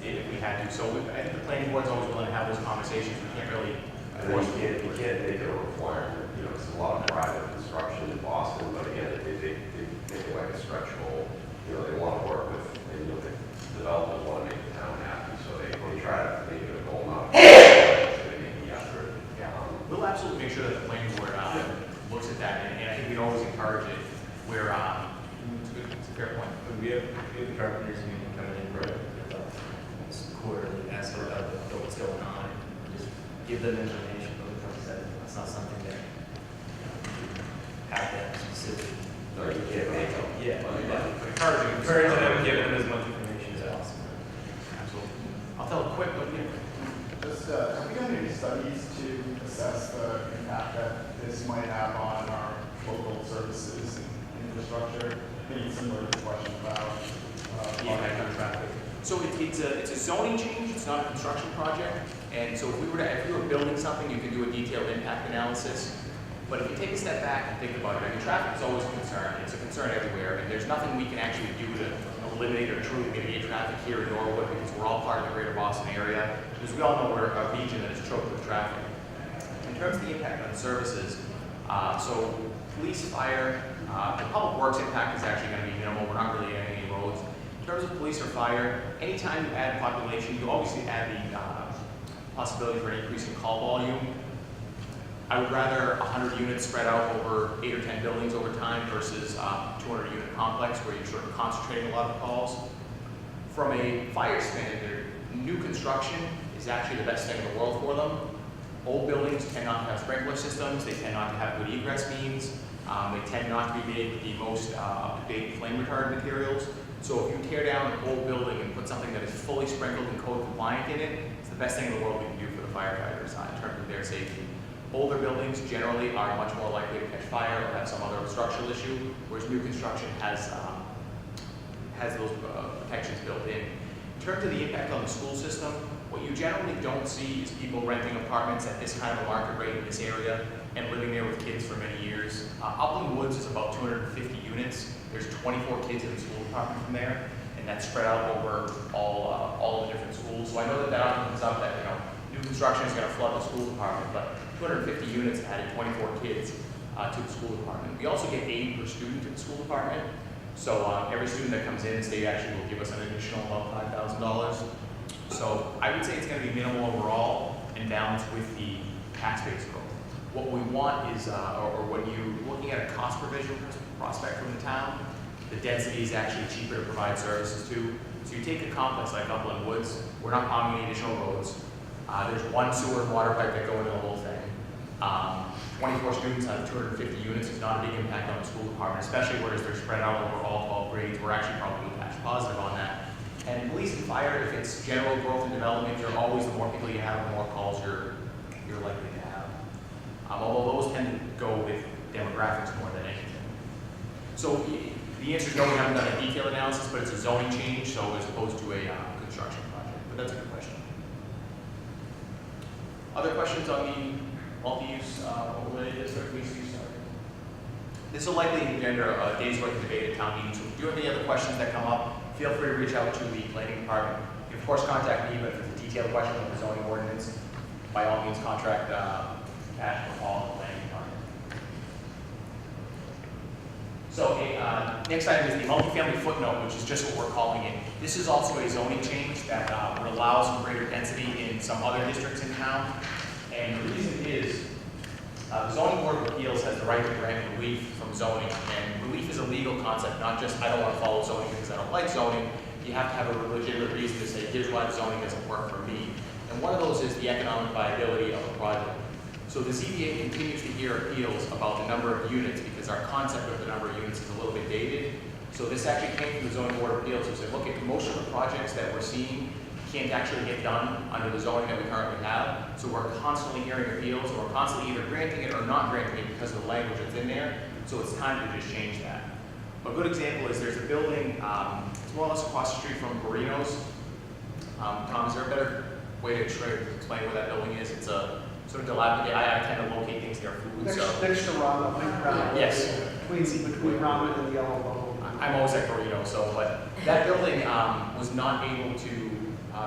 if we had to. So I think the planning board's always willing to have those conversations. We can't really I know you can't make it a requirement, it's a lot of private construction in Boston, but again, they make it like a stretch goal. They want to work with, the developers want to make the town happy, so they try to make it a goal, not a make the effort. We'll absolutely make sure that the planning board looks at that, and I think we'd always encourage it. Where it's a fair point. But we have the carpenters union coming in for quarterly, ask them about what's going on, and just give them information. But like I said, it's not something that have that specific. No, you can't make them. Yeah, Encouraging them and giving them as much information as possible. Absolutely. I'll tell a quick, but Just, have we done any studies to assess the impact that this might have on our local services and infrastructure? I think it's similar to the question about the impact on traffic. So it's a zoning change. It's not a construction project. And so if we were building something, you could do a detailed impact analysis. But if you take a step back and think about it, traffic is always a concern. It's a concern everywhere, and there's nothing we can actually do to eliminate or truly mitigate traffic here in Norwood because we're all part of the greater Boston area. Because we all know we're a region that is choked with traffic. In terms of the impact on services, so police, fire, and public works impact is actually going to be minimal. We're not really adding any roads. In terms of police or fire, anytime you add population, you obviously add the possibility for an increase in call volume. I would rather 100 units spread out over 8 or 10 buildings over time versus 200 unit complex where you're sort of concentrating a lot of calls. From a fire standard, new construction is actually the best thing in the world for them. Old buildings tend not to have sprinkler systems, they tend not to have good egress means, they tend not to be made with the most up-to-date flame retardant materials. So if you tear down an old building and put something that is fully sprinkled and code compliant in it, it's the best thing in the world we can do for the firefighters in terms of their safety. Older buildings generally are much more likely to catch fire or have some other structural issue, whereas new construction has those protections built in. In terms of the impact on the school system, what you generally don't see is people renting apartments at this kind of a market rate in this area and living there with kids for many years. Upland Woods is about 250 units. There's 24 kids in the school department from there, and that's spread out over all the different schools. So I know that often comes up that new construction is going to flood the school department, but 250 units added 24 kids to the school department. We also get aid per student to the school department. So every student that comes in, the state actually will give us an additional about $5,000. So I would say it's going to be minimal overall and balanced with the tax base growth. What we want is, or when you're looking at a cost provision prospect from the town, the density is actually cheaper to provide services to. So you take a complex like Upland Woods, we're not pounding any additional roads. There's one sewer and water pipe that go into the whole thing. 24 students out of 250 units is not a big impact on the school department, especially whereas they're spread out over all 12 grades. We're actually probably cash positive on that. And police and fire, if it's general growth and development, you're always, the more people you have, the more calls you're likely to have. Although those tend to go with demographics more than anything. So the answer is no, we haven't done a detailed analysis, but it's a zoning change, so as opposed to a construction project. But that's a good question. Other questions on the multi-use overlay district, lease use? This will likely engender a day's worth of debate at town meeting, so if you have any other questions that come up, feel free to reach out to the planning department. You can of course contact me, but if it's a detailed question on the zoning ordinance, by all means contact Cash or Paul in the planning department. So next item is the multifamily footnote, which is just what we're calling it. This is also a zoning change that would allow some greater density in some other districts in town. And the reason is The zoning board of appeals has the right to grant relief from zoning, and relief is a legal concept, not just I don't want to follow zoning because I don't like zoning. You have to have a legitimate reason to say, here's why the zoning doesn't work for me. And one of those is the economic viability of a project. So the ZBA continues to hear appeals about the number of units because our concept of the number of units is a little bit dated. So this actually came from the zoning board of appeals who said, look, at most of the projects that we're seeing can't actually get done under the zoning that we currently have. So we're constantly hearing appeals, and we're constantly either granting it or not granting it because of the language that's in there. So it's time to just change that. A good example is there's a building, it's more or less across the street from Barino's. Tom, is there a better way to explain where that building is? It's a sort of dilapidated, I tend to locate things near food, Next, so. next to Rama, big Rama. Yes. Between Rama and the Yellow Bubble. I'm always at Barino, so, but that building was not able to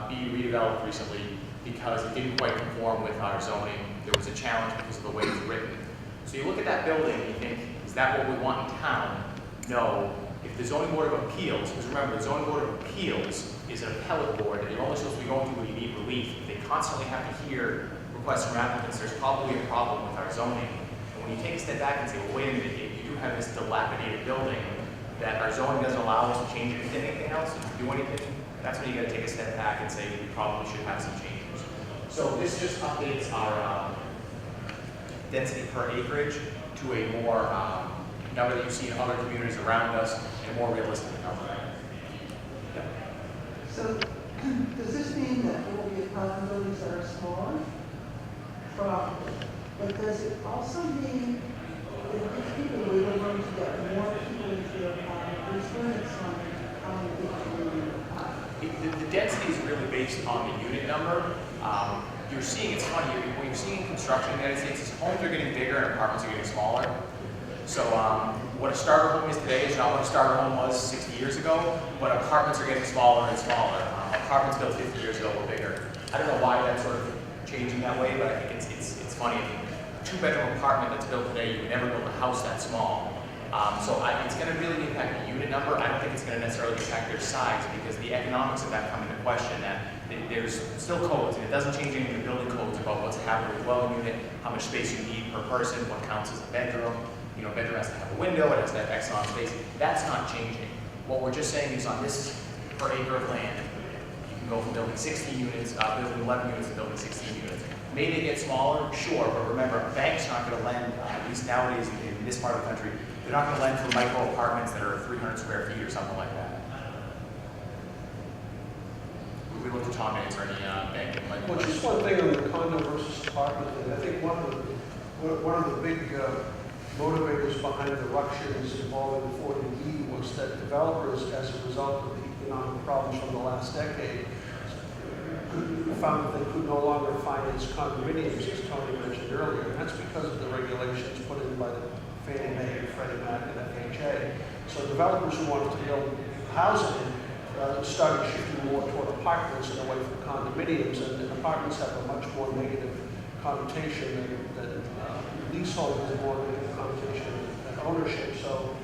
be redeveloped recently because it didn't quite conform with our zoning. There was a challenge because of the way it's written. So you look at that building and you think, is that what we want in town? No. If the zoning board of appeals, because remember, the zoning board of appeals is an appellate board, and you're only supposed to be going to when you need relief. If they constantly have to hear requests from applicants, there's probably a problem with our zoning. And when you take a step back and say, well, wait a minute, you do have this dilapidated building that our zoning doesn't allow us to change anything else, and do anything, that's when you gotta take a step back and say, we probably should have some changes. So this just updates our density per acreage to a more number that you see in other communities around us, and a more realistic number. Yeah. So, does this mean that there will be apartment buildings that are smaller? Probably. But does it also mean that if people were going to get more people into their apartment, there's limits on how many people are in their apartment? The density is really based on the unit number. You're seeing, it's funny, when you're seeing construction in the United States, is homes are getting bigger and apartments are getting smaller. So what a starter home is today is not what a starter home was 60 years ago, but apartments are getting smaller and smaller. Apartments built 50 years ago were bigger. I don't know why that's sort of changing that way, but I think it's funny. A two-bedroom apartment that's built today, you would never build a house that small. It's going to really impact the unit number. I don't think it's going to necessarily impact their size because the economics of that come into question. That there's still codes, and it doesn't change any of the building codes about what's a habitable dwelling unit, how much space you need per person, what counts as a bedroom. You know, a bedroom has to have a window, it has to have X amount of space. That's not changing. What we're just saying is on this per acre of land, you can go from building 16 units, building 11 units to building 16 units. May they get smaller? Sure, but remember, banks aren't going to lend, at least nowadays in this part of the country, they're not going to lend for micro apartments that are 300 square feet or something like that. We look to Tom to answer any banking. Well, just one thing on the condo versus apartment thing. I think one of the big motivators behind the ructions involving 40E was that developers, as a result of the economic problems from the last decade, found that they could no longer finance condominiums, as Tony mentioned earlier. And that's because of the regulations put in by the Fannie Mae, Freddie Mac, and FHA. So developers who wanted to build housing started shifting more toward apartments and away from condominiums. And apartments have a much more negative connotation than leasehold has a more negative connotation than ownership. So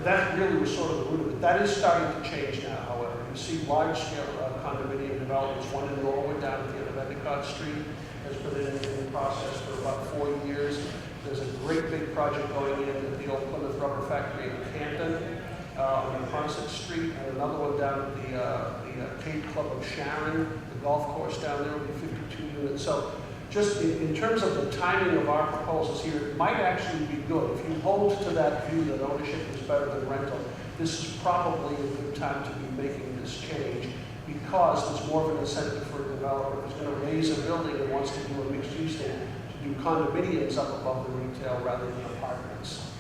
that really was sort of the root of it. That is starting to change now, however. You see large-scale condominium developments. One in Norwood down at the end of Endicott Street has been in the process for about 4 years. There's a great big project going in at the old Plymouth Rubber Factory in Canton on Quonset Street, and another one down at the Cape Club of Sharon, the golf course down there will be 52 units. So just in terms of the timing of our proposals here, it might actually be good. If you hold to that view that ownership is better than rental, this is probably a good time to be making this change because there's more of an incentive for a developer who's going to raise a building and wants to do a mixed-use thing to do condominiums up above the retail rather than apartments.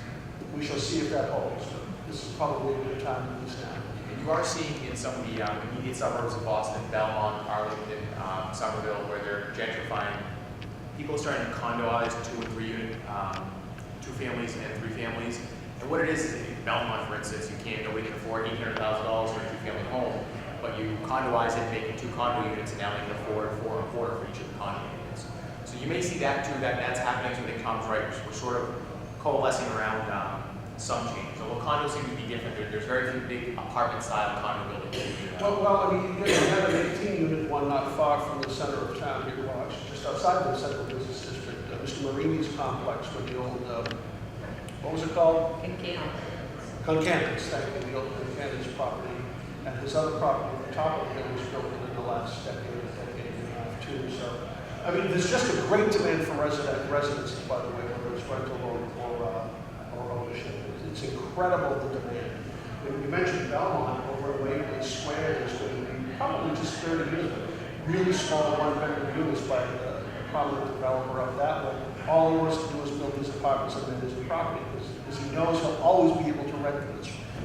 We shall see if that holds. This is probably a good time to do this now. And you are seeing in some of the immediate suburbs of Boston, Belmont, Arlington, Somerville, where they're gentrifying. People are starting to condoize 2 and 3 unit, 2 families and 3 families. And what it is in Belmont, for instance, nobody can afford $800,000 for a 2-family home, but you condoize it, making 2 condo units, and now they can afford 4 and a quarter for each of the condo units. So you may see that too, that's happening. So I think Tom's right. We're sort of coalescing around some change. So condos seem to be different. There's very few big apartment-style condo buildings. Well, I mean, you have an 18-unit one not far from the center of town here, well, actually just outside the central business district, Mr. Marini's complex with the old, what was it called? Concandus, thank you, the old Concandus property. And his other property at the top of it was built in the last decade and a half too. So, I mean, there's just a great demand for residences, by the way, whether it's rental or ownership. It's incredible, the demand. When you mentioned Belmont, over at Waverly Square, there's going to be probably just 30 units, really small one-bedroom units by a prominent developer up that way. All he wants to do is build his apartments and then his property, because he knows he'll always be able to rent them.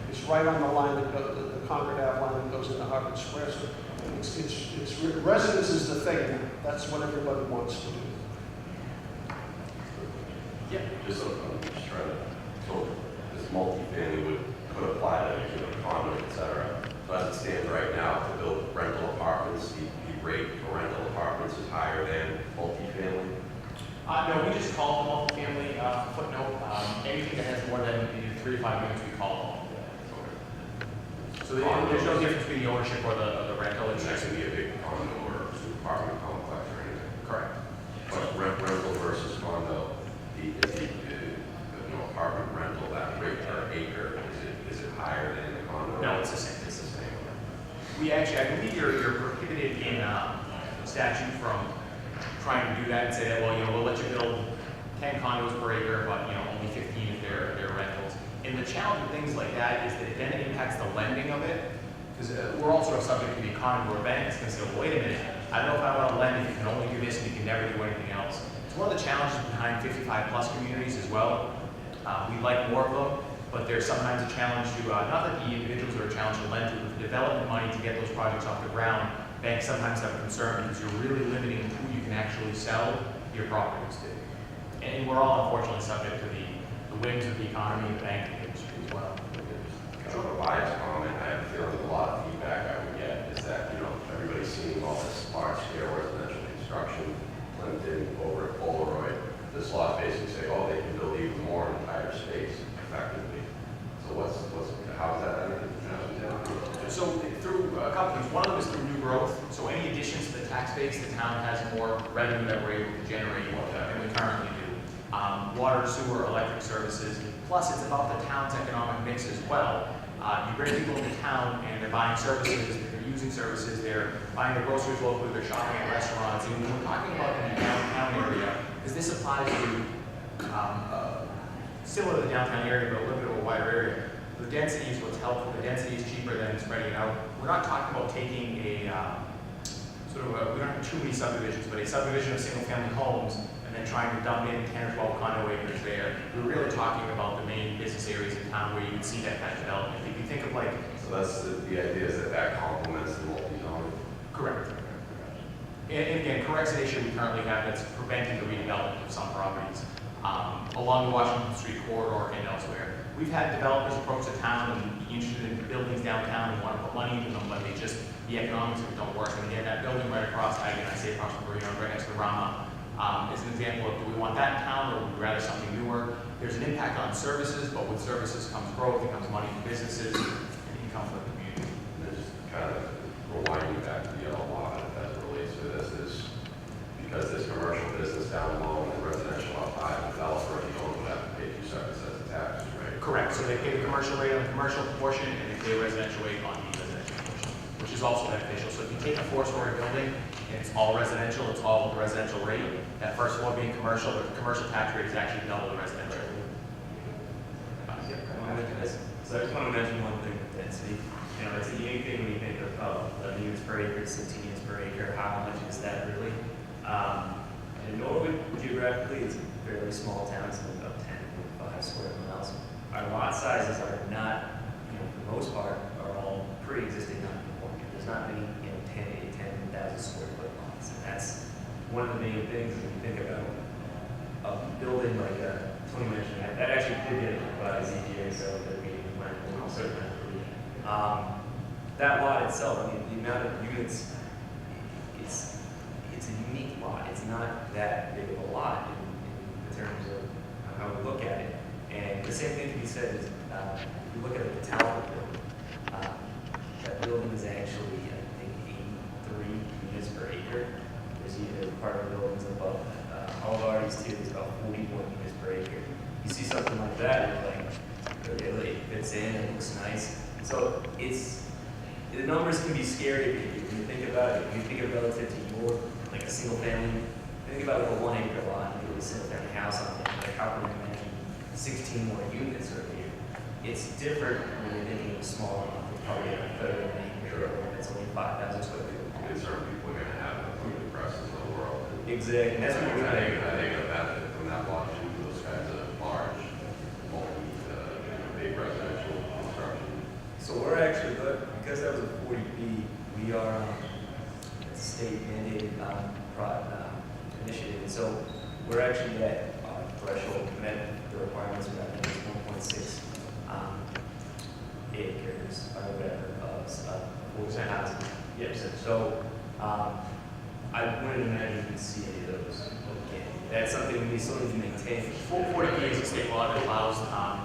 It's right on the line that goes, the Concord Ave line that goes into Harvard Square. So residence is the thing. That's what everybody wants to do. Yeah. Just so I'm just trying to, so this multifamily could apply to, you know, condo, et cetera. So as it stands right now, to build rental apartments, the rate for rental apartments is higher than multifamily. No, we just call them multifamily footnote. Anything that has more than 3 to 5 units, we call them multifamily. So there's no difference between the ownership or the rental. It's not going to be a big condo or apartment complex or anything. Correct. But rental versus condo, the apartment rental, that rate per acre, is it higher than the condo? No, it's the same. It's the same. We actually, I believe you're prohibited in statute from trying to do that and say that, well, we'll let you build 10 condos per acre, but, only 15 if they're rentals. And the challenge with things like that is that then it impacts the lending of it, because we're also subject to the economy where banks can say, well, wait a minute, I don't know if I want to lend if you can only do this and you can never do anything else. It's one of the challenges behind 55-plus communities as well. We like more of them, but there's sometimes a challenge to, not that the individuals are a challenge to lend to, but the development money to get those projects off the ground. Banks sometimes have a concern because you're really limiting who you can actually sell your properties to. And we're all unfortunately subject to the whims of the economy and the banking industry as well. Sort of a biased comment, I have a feeling a lot of feedback I would get is that, everybody's seeing all this large-scale residential construction, Clinton, over at Polaroid. This law basically say, oh, they can build even more in entire space effectively. So how is that done? So through a couple things. One of them is through new growth. So any additions to the tax base, the town has more revenue that we're able to generate than we currently do. Water, sewer, electric services. Plus, it's about the town's economic mix as well. You bring people into town and they're buying services, they're using services, they're buying their groceries locally, they're shopping at restaurants. And when we're talking about in the downtown area, because this applies to similar to the downtown area, but a little bit of a wider area. The density is what's helpful. The density is cheaper than spreading it out. We're not talking about taking we don't have too many subdivisions, but a subdivision of single-family homes and then trying to dump in 10 or 12 condo acres there. We're really talking about the main business areas in town where you can see that kind of development. If you think of So that's the idea is that complements the multi-zone. correct. And again, corrects an issue we currently have that's preventing the redevelopment of some properties along the Washington Street corridor and elsewhere. We've had developers approach the town and be interested in buildings downtown and want to put money into them, but the economics of it don't work. And again, that building right across, I say across from right next to Rama, is an example of do we want that in town or would we rather something newer? There's an impact on services, but with services comes growth, it comes money for businesses, and income for the community. And then just kind of rewinding back to the yellow line as it relates to this is because this commercial business down low and residential up high, the developer and the owner would have to pay 2 separate sets of taxes, right? Correct. So they pay the commercial rate on the commercial portion and they pay a residential rate on the residential portion, which is also beneficial. So if you take a 4-story building and it's all residential, it's all the residential rate. That first floor being commercial, the commercial tax rate is actually double the residential. So I just want to mention one thing with density. It's a unique thing when you think of 11 units per acre, 16 units per acre. How much is that really? In Norwood, geographically, it's a fairly small town. It's only about 10.5 square miles. Our lot sizes are not, for the most part, are all pre-existing non-conforming. There's not many, 10,000 square foot lots. And that's one of the main things when you think about a building like Tony mentioned. That actually did get approved by ZBA, so that we might also approve. That lot itself, the amount of units, it's a unique lot. It's not that big of a lot in terms of how we look at it. And the same thing can be said is, if you look at the Talbot building, that building is actually, I think, 83 units per acre. There's either apartment buildings above that. All of ours too is about 41 units per acre. You see something like that, you're like, okay, it fits in, it looks nice. So the numbers can be scary when you think about it. When you think of relative to your, like a single family, think about like a 1 acre lot, and you a single family house on it. Like how can you imagine 16 more units over here? It's different when you're thinking of a smaller lot, with probably a third of an acre, or that's only 5,000 square feet. And certain people are gonna have the food presses of the world. Exactly, and that's what we're I trying to think a benefit from that law too, those kinds of large, big residential construction. So we're actually, because that was a 40B, we are a state mandated initiative. And so we're actually at threshold, met the requirements for that, I think it's 1.6 acres or whatever of full-time housing. Yes. So I wouldn't imagine you could see any of those. That's something we still need to maintain. 40B is a state law that allows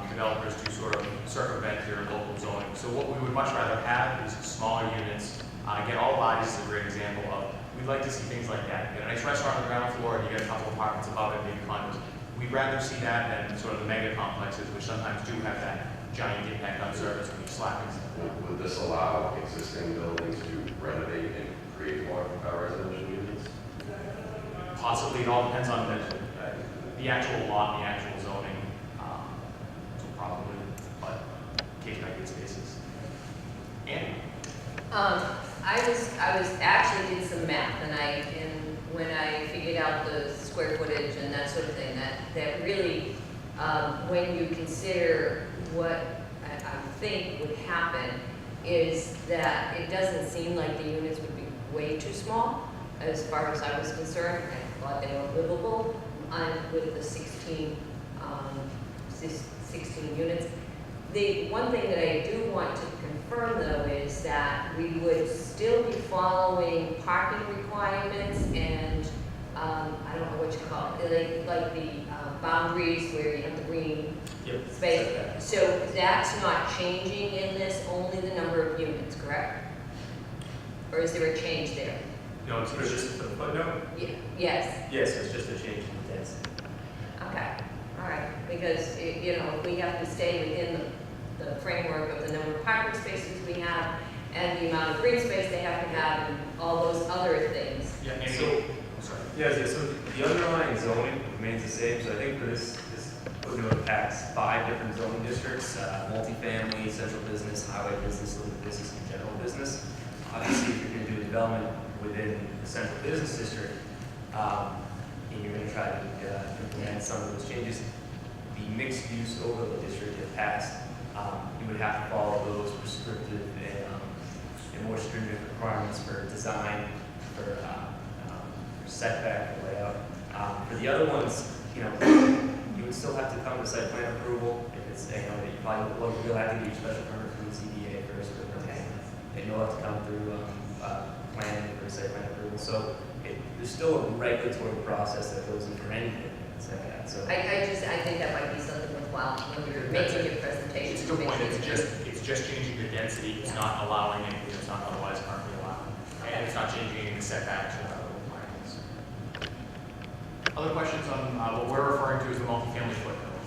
developers to sort of circumvent your local zoning. So what we would much rather have is smaller units. Again, all bodies is a great example of, we'd like to see things like that. You get a nice restaurant on the ground floor, and you get a couple apartments above it, maybe condos. We'd rather see that than sort of the mega complexes, which sometimes do have that giant impact on service when you slap things. Would this allow existing buildings to renovate and create more residential units? Possibly, it all depends on the actual lot, the actual zoning, so probably, but case by case basis. And I was actually did some math, and when I figured out the square footage and that sort of thing, that really, when you consider what I think would happen, is that it doesn't seem like the units would be way too small, as far as I was concerned. I thought they were livable with the 16 units. The one thing that I do want to confirm, though, is that we would still be following parking requirements and I don't know what you call it, like the boundaries where you have the green space. So that's not changing in this, only the number of units, correct? Or is there a change there? No, it's just for the footnote? Yes. Yes, it's just a change in the density. Okay, all right, because, if we have to stay within the framework of the number of parking spaces we have and the amount of green space they have to have and all those other things. yeah, and So- sorry. Yeah, so the underlying zoning remains the same, so I think for this footnote impacts 5 different zoning districts, multifamily, central business, highway business, little business, and general business. Obviously, if you're gonna do a development within the central business district, and you're gonna try to implement some of those changes, the mixed use overlay district, if passed, you would have to follow those prescriptive and more stringent requirements for design, for setback and layout. For the other ones, you would still have to come to site plan approval. If it's, you probably will have to get your special permit from the ZBA first, but then you'll have to come through planning for site plan approval. So there's still a regulatory process that goes in for anything like that. So I think that might be something worthwhile when you're making your presentation. It's a good point. It's just changing the density. It's not allowing anything that's not otherwise currently allowed. And it's not changing any setbacks or other requirements. Other questions on what we're referring to as the multifamily footnote?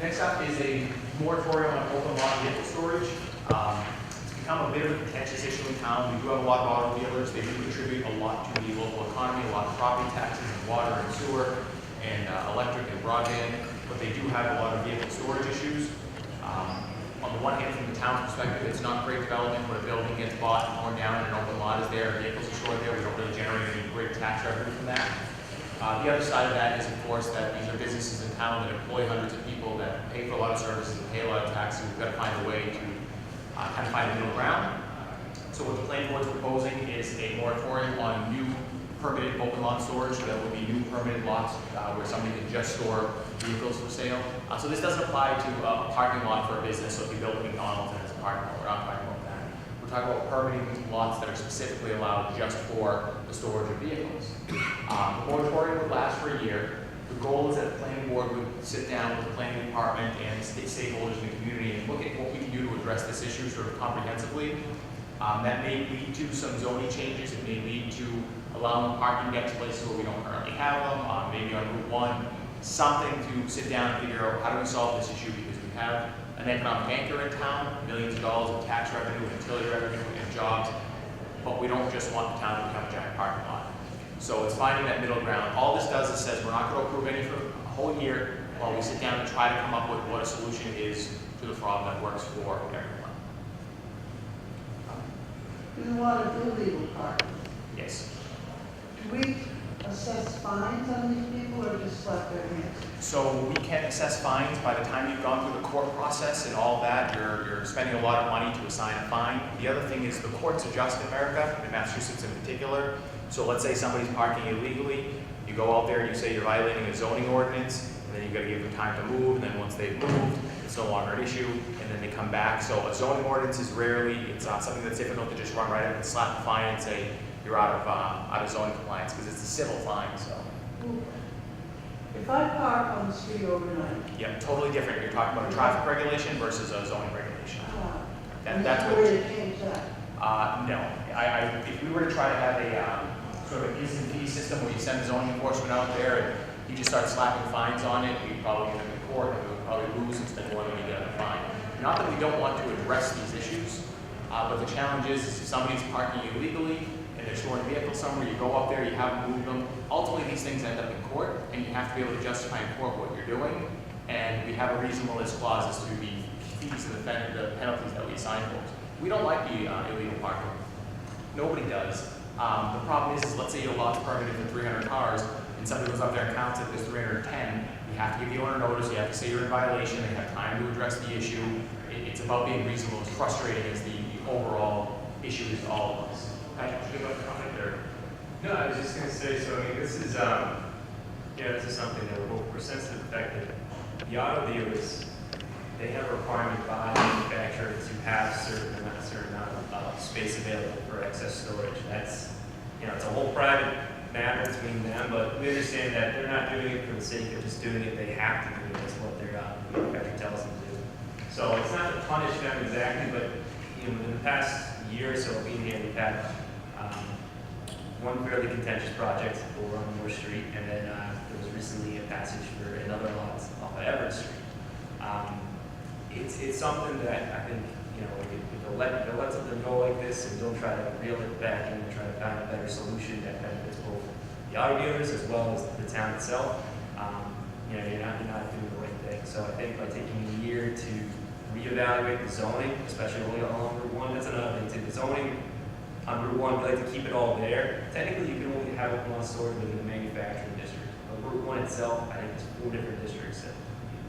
Next up is a moratorium on open lot vehicle storage. It's become a bit of a contentious issue in town. We do have a lot of auto dealers. They do contribute a lot to the local economy, a lot of property taxes and water and sewer and electric and broadband, but they do have a lot of vehicle storage issues. On the one hand, from the town's perspective, it's not great development when a building gets bought and torn down and an open lot is there, vehicles are stored there. We don't really generate any great tax revenue from that. The other side of that is, of course, that these are businesses in town that employ hundreds of people that pay for a lot of services and pay a lot of taxes. We've got to find a way to kind of find a middle ground. So what the planning board's proposing is a moratorium on new permitted open lot storage. So that would be new permitted lots where somebody can just store vehicles for sale. So this doesn't apply to a parking lot for a business. So if you build a McDonald's and it's a parking lot, we're not talking about that. We're talking about permitting lots that are specifically allowed just for the storage of vehicles. The moratorium would last for a year. The goal is that the planning board would sit down with the planning department and stakeholders in the community and look at what we can do to address this issue sort of comprehensively. That may lead to some zoning changes. It may lead to allowing parking to get to places where we don't currently have them, maybe on Route 1. Something to sit down and figure out how do we solve this issue, because we have an economic anchor in town, millions of dollars of tax revenue, utility revenue, and jobs, but we don't just want the town to become a giant parking lot. So it's finding that middle ground. All this does is says we're not going to approve any for a whole year while we sit down and try to come up with what a solution is to the problem that works for everyone. We want to do legal parking. Yes. Do we assess fines on these people or just slap their hands? So we can assess fines. By the time you've gone through the court process and all that, you're spending a lot of money to assign a fine. The other thing is the courts adjust in America, in Massachusetts in particular. So let's say somebody's parking illegally, you go out there and you say you're violating a zoning ordinance, and then you've got to give them time to move, and then once they've moved, it's no longer an issue, and then they come back. So a zoning ordinance is rarely, it's something that's difficult to just run right up and slap a fine and say you're out of zoning compliance, because it's a civil fine, so. If I park on the street overnight, Yeah, totally different. You're talking about a traffic regulation versus a zoning regulation. That's and what. where to change that? No, if we were to try to have a sort of instant fee system where you send the zoning enforcement out there and you just start slapping fines on it, we'd probably end up in court and we would probably lose and spend more than we get on a fine. Not that we don't want to address these issues, but the challenge is if somebody's parking illegally and they're storing vehicles somewhere, you go up there, you haven't moved them. Ultimately, these things end up in court, and you have to be able to justify in court what you're doing. And we have a reasonableness clause as to the fees and the penalties that we assign folks. We don't like the illegal parking. Nobody does. The problem is let's say your lot's permitted for 300 cars, and somebody goes up there and counts it, there's 310. You have to give the owner notice. You have to say you're in violation. They have time to address the issue. It's about being reasonable. As frustrating as the overall issue is to all of us. Patrick, would you like to comment there? No, I was just going to say, so I mean, this is, this is something that we're sensitive to the fact that the auto dealers, they have a requirement by the manufacturer to have certain amount of space available for excess storage. That's, it's a whole private matter between them, but we understand that they're not doing it for the sake of just doing it. They have to do it. That's what their manufacturer tells them to do. So it's not to punish them exactly, but in the past year or so being here, we've had one fairly contentious project over on Moore Street, and then there was recently a passage for another lot off of Everett Street. It's something that I think, if they'll let something go like this and don't try to reel it back in and try to find a better solution that benefits both the auto dealers as well as the town itself, you're not doing the right thing. So I think by taking a year to reevaluate the zoning, especially along Route 1, that's another thing too. The zoning on Route 1, we like to keep it all there. Technically, you can only have one storage within the manufacturing district. But Route 1 itself, I think there's 4 different districts that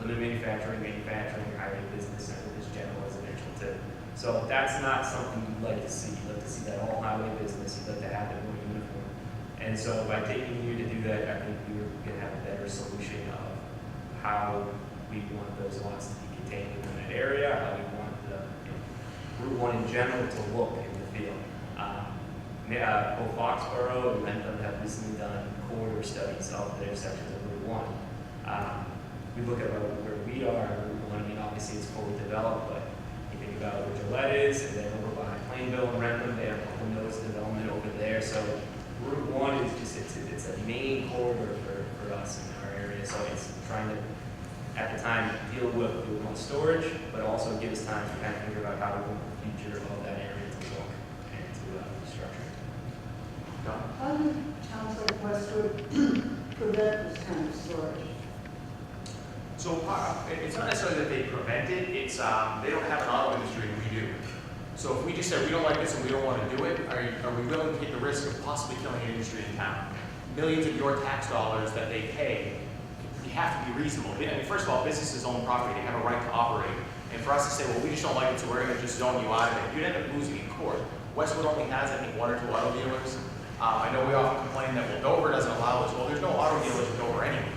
limit manufacturing, highway business, and there's general residential too. So that's not something you'd like to see. You'd like to see that all highway business. You'd like to have it more uniform. And so by taking a year to do that, I think we're going to have a better solution of how we want those lots to be contained within that area, how we want the Route 1 in general to look and to feel. Both Foxborough and Rentham have recently done corridor studies of their sections of Route 1. We look at where we are on Route 1. I mean, obviously it's fully developed, but you think about where Gillette is, and then over behind Plainville and Rentham, they have a notice development over there. So Route 1 is just it's a main corridor for us in our area. So it's trying to, at the time, deal with one storage, but also give us time to kind of figure out how we want the future of that area to look and to structure. How do towns like Westwood prevent this kind of storage? So it's not necessarily that they prevent it, it's they don't have an auto industry and we do. So if we just said we don't like this and we don't want to do it, are we willing to take the risk of possibly killing an industry in town? Millions of your tax dollars that they pay, you have to be reasonable. I mean, first of all, businesses own property, they have a right to operate. And for us to say, well, we just don't like it, so we're going to just zone you out of it, you'd end up losing in court. Westwood only has, I think, 1 or 2 auto dealers. I know we often complain that, well, Dover doesn't allow this. Well, there's no auto dealers in Dover anyway.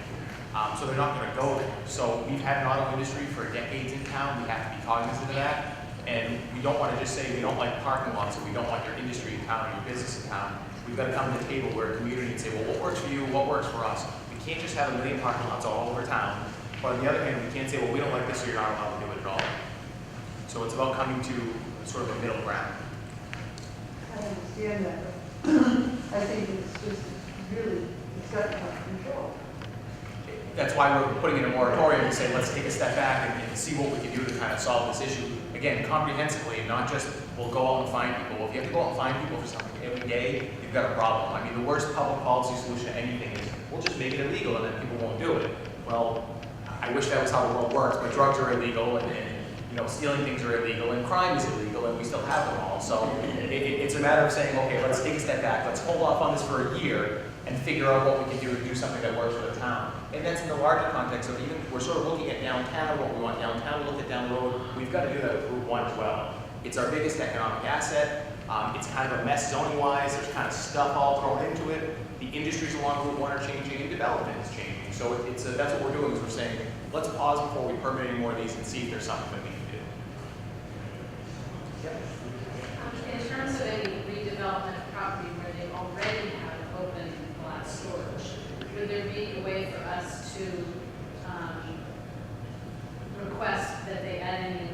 So they're not going to go there. So we've had an auto industry for decades in town. We have to be cognizant of that. And we don't want to just say we don't like parking lots or we don't want your industry in town or your business in town. We've got to come to the table where a community and say, well, what works for you? What works for us? We We can't just have a million parking lots all over town, but on the other hand, we can't say, well, we don't like this, so you're not allowed to do it at all. So it's about coming to sort of a middle ground. I understand that, but I think it's just really, it's got to have control. That's why we're putting in a moratorium and say, let's take a step back and see what we can do to kind of solve this issue. Again, comprehensively, not just, we'll go out and find people. Well, if you have to go out and find people for something every day, you've got a problem. I mean, the worst public policy solution to anything is, we'll just make it illegal and then people won't do it. Well, I wish that was how the world works, but drugs are illegal and you know, stealing things are illegal and crime is illegal and we still have them all. So it's a matter of saying, okay, let's take a step back. Let's hold off on this for a year and figure out what we can do to do something that works for the town. And that's in the larger context of even, we're sort of looking at downtown, what we want downtown to look at down the road. We've got to do that with Route 1 as well. It's our biggest economic asset. It's kind of a mess zoning-wise. There's kind of stuff all thrown into it. The industries along Route 1 are changing and development is changing. So that's what we're doing is we're saying, let's pause before we permit any more of these and see if there's something that we can do. In terms of any redevelopment of property where they already have open lot storage, would there be a way for us to request that they add any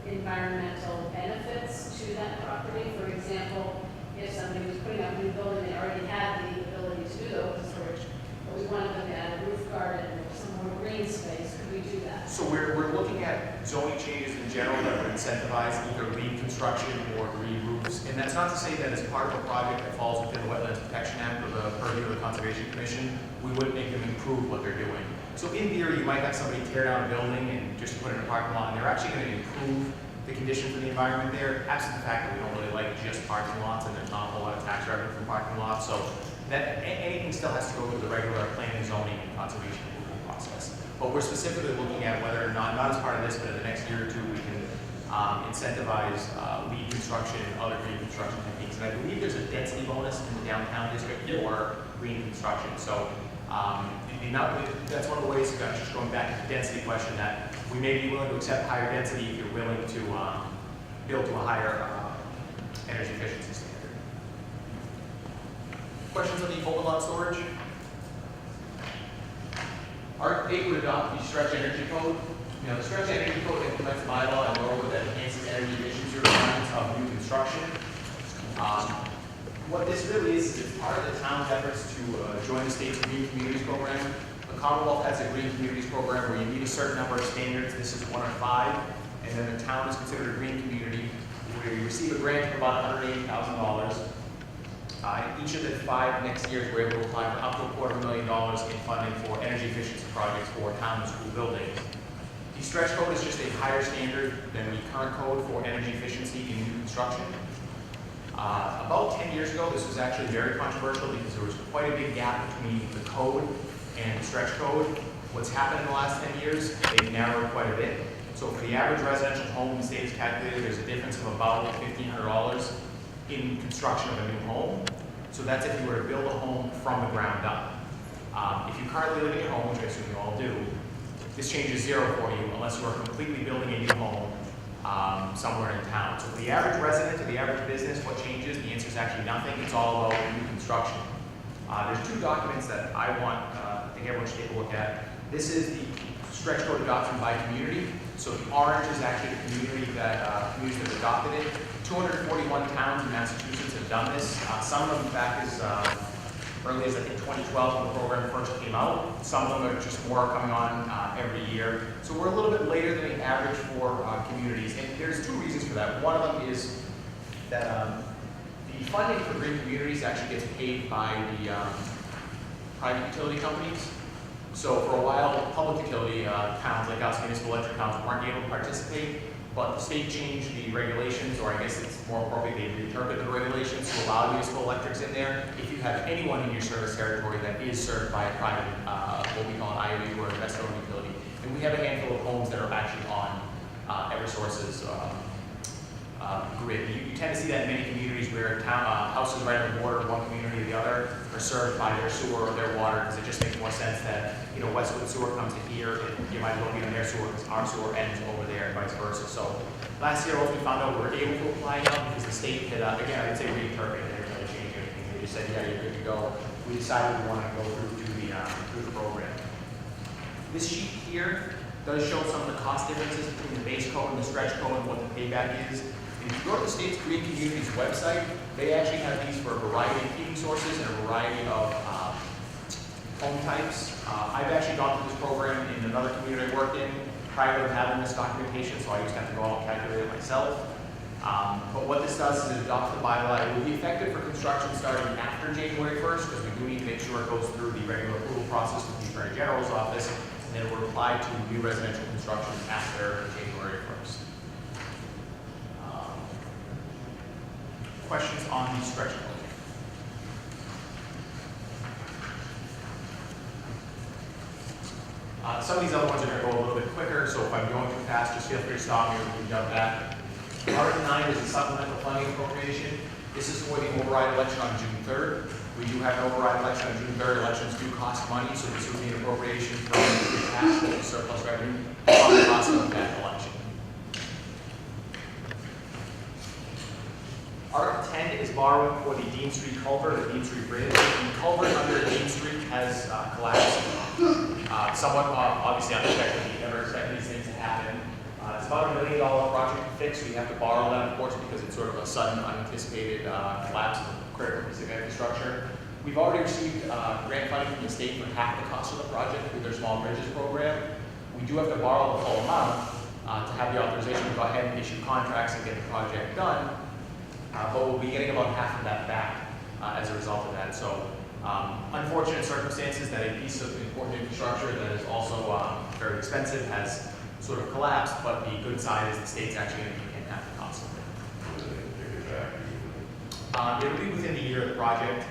environmental benefits to that property? For example, if somebody was putting up a new building, they already had the ability to do the open storage, but we wanted them to add a roof garden or some more green space, could we do that? So we're looking at zoning changes in general that would incentivize either green construction or green roofs. And that's not to say that as part of a project that falls within the Wetlands Protection Act or the purview of the Conservation Commission, we wouldn't make them improve what they're doing. So in theory, you might have somebody tear down a building and just put in a parking lot, and they're actually going to improve the conditions of the environment there, absent the fact that we don't really like just parking lots and there's not a whole lot of tax revenue from parking lots. So that anything still has to go through the regular planning, zoning, and conservation approval process. But we're specifically looking at whether or not as part of this, but in the next year or two, we can incentivize LEED construction and other green construction techniques. And I believe there's a density bonus in the downtown district for green construction. So that's one of the ways, just going back to the density question, that we may be willing to accept higher density if you're willing to build to a higher energy efficiency standard. Questions on the open lot storage? Article 8 would adopt the stretch energy code. You know, the stretch energy code implements a bylaw and moreover that enhances energy efficiency requirements of new construction. What this really is it's part of the town's efforts to join the state's Green Communities program. The Commonwealth has a Green Communities program where you meet a certain number of standards. This is 1 of 5, and then the town is considered a green community where you receive a grant of about $180,000. Each of the 5 next years, we're able to apply for up to $250,000 in funding for energy efficiency projects for town and school buildings. The stretch code is just a higher standard than the current code for energy efficiency in new construction. About 10 years ago, this was actually very controversial because there was quite a big gap between the code and the stretch code. What's happened in the last 10 years, they've narrowed quite a bit. So for the average residential home in the state is calculated, there's a difference of about $1,500 in construction of a new home. So that's if you were to build a home from the ground up. If you currently live in your home, which I assume you all do, this changes zero for you unless you are completely building a new home somewhere in town. So for the average resident or the average business, what changes? The answer is actually nothing. It's all about new construction. There's 2 documents that I think everyone should take a look at. This is the stretch code adoption by community. So the orange is actually the community that communities have adopted it. 241 towns in Massachusetts have done this. Some of them back as early as I think 2012 when the program first came out. Some of them are just more coming on every year. So we're a little bit later than the average for communities. And there's 2 reasons for that. One of them is that the funding for green communities actually gets paid by the private utility companies. So for a while, public utility towns like us, municipal electric towns, weren't able to participate. But the state changed the regulations, or I guess it's more appropriate, they reinterpreted the regulations to allow municipal electrics in there. If you have anyone in your service territory that is served by a private, what we call an IOU or investor-owned utility, and we have a handful of homes that are actually on Eversource's grid. You tend to see that in many communities where houses right on the border of one community or the other are served by their sewer or their water, because it just makes more sense that, you know, Westwood sewer comes to here, and you might as well be on their sewer because our sewer ends over there and vice versa. So last year, what we found out, we were able to apply now because the state had, again, I would say reinterpreted, they were trying to change everything. They just said, yeah, you're good to go. we decided we wanted to go through the program. This sheet here does show some of the cost differences between the base code and the stretch code and what the payback is. If you go to the State's Green Communities website, they actually have these for a variety of heating sources and a variety of home types. I've actually gone through this program in another community I work in prior to having this documentation, so I used to have to go out and calculate it myself. But what this does is it adopts the bylaw. It will be effective for construction starting after January 1st, because we do need to make sure it goes through the regular approval process with the Attorney General's office, and then it will apply to new residential construction after January 1st. Questions on the stretch code? Some of these other ones are going to go a little bit quicker, so if I'm going too fast, just feel free to stop me or we can jump back. Article 9 is the supplemental funding appropriation. This is for the override election on June 3rd. We do have an override election on June 3rd. Elections do cost money, so this would be an appropriation from the taxable surplus revenue on the cost of that election. Article 10 is borrowing for the Dean Street culvert, the Dean Street Bridge. The culvert under Dean Street has collapsed. Somewhat obviously unexpected. You never expect these things to happen. It's about $1 million project to fix. We have to borrow that, of course, because it's sort of a sudden, unanticipated collapse of a critical piece of infrastructure. We've already received grant funding from the state for half the cost of the project through their small bridges program. We do have to borrow the full amount to have the authorization to go ahead and issue contracts and get the project done. But we'll be getting about half of that back as a result of that. So unfortunate circumstances that a piece of important infrastructure that is also very expensive has sort of collapsed, but the good side is the state's actually going to be paying half the cost of it. It'll be within the year of the project.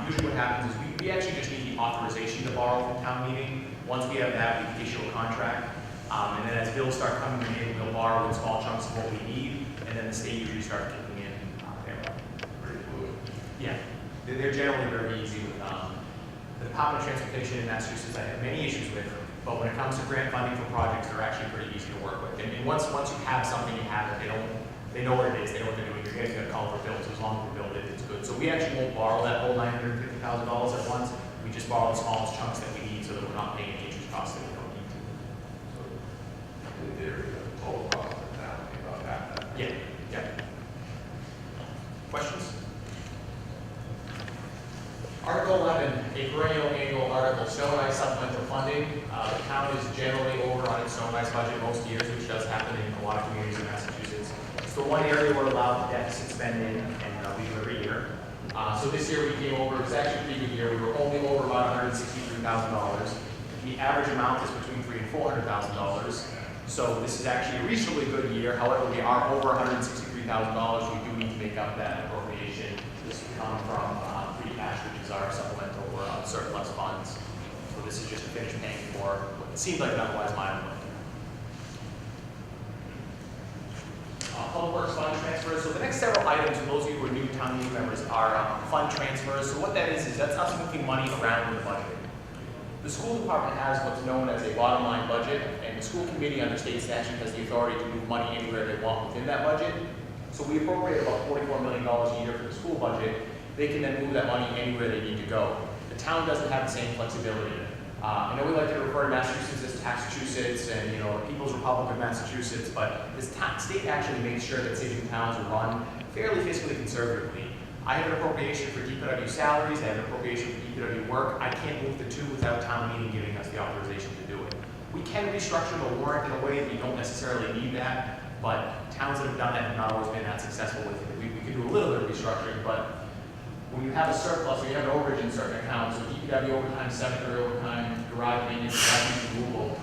Usually what happens is we actually just need the authorization to borrow from town meeting. Once we have that, we can issue a contract. And then as bills start coming in, we'll borrow in small chunks of what we need, and then the state usually starts kicking in their money. Pretty fluid. Yeah, they're generally very easy with the Department of Transportation in Massachusetts. I have many issues with, but when it comes to grant funding for projects, they're actually pretty easy to work with. And once you have something, you have it. They know what it is. They know what they're doing. You're getting a culvert built. So as long as we build it, it's good. So we actually won't borrow that whole $950,000 at once. We just borrow the smallest chunks that we need, so that we're not paying any interest costs that we don't need to. So in theory, the total cost of the town would be about half that. Yeah. Yeah. Questions? Article 11, a perennial annual article, snow and ice supplemental funding. The town is generally over on its snow and ice budget most years, which does happen in a lot of communities in Massachusetts. It's the one area we're allowed to deficit spending, and we do every year. So this year we came over, it was actually a pretty good year. We were only over about $163,000. The average amount is between $300,000 and $400,000. So this is actually a reasonably good year. However, we are over $163,000. We do need to make up that appropriation. This will come from free cash, which is our supplemental or surplus funds. So this is just to finish paying for what seems like an otherwise minor one. Public Works fund transfers. So the next several items, for those of you who are new town meeting members, are fund transfers. So what that is that's us moving money around in the budget. The school department has what's known as a bottom line budget, and the school committee under state statute has the authority to move money anywhere they want within that budget. So we appropriate about $44 million a year for the school budget. They can then move that money anywhere they need to go. The town doesn't have the same flexibility. I know we like to refer to Massachusetts as Taxachusetts and the People's Republic of Massachusetts, but this state actually makes sure that cities and towns are run fairly fiscally conservatively. I have an appropriation for DPW salaries, I have an appropriation for DPW work. I can't move the two without town meeting giving us the authorization to do it. We can restructure the warrant in a way that you don't necessarily need that, but towns that have done that have not always been that successful with it. We can do a little bit of restructuring, but when you have a surplus or you have an overage in certain accounts, so DPW overtime, cemetery overtime, garage maintenance, refuse removal,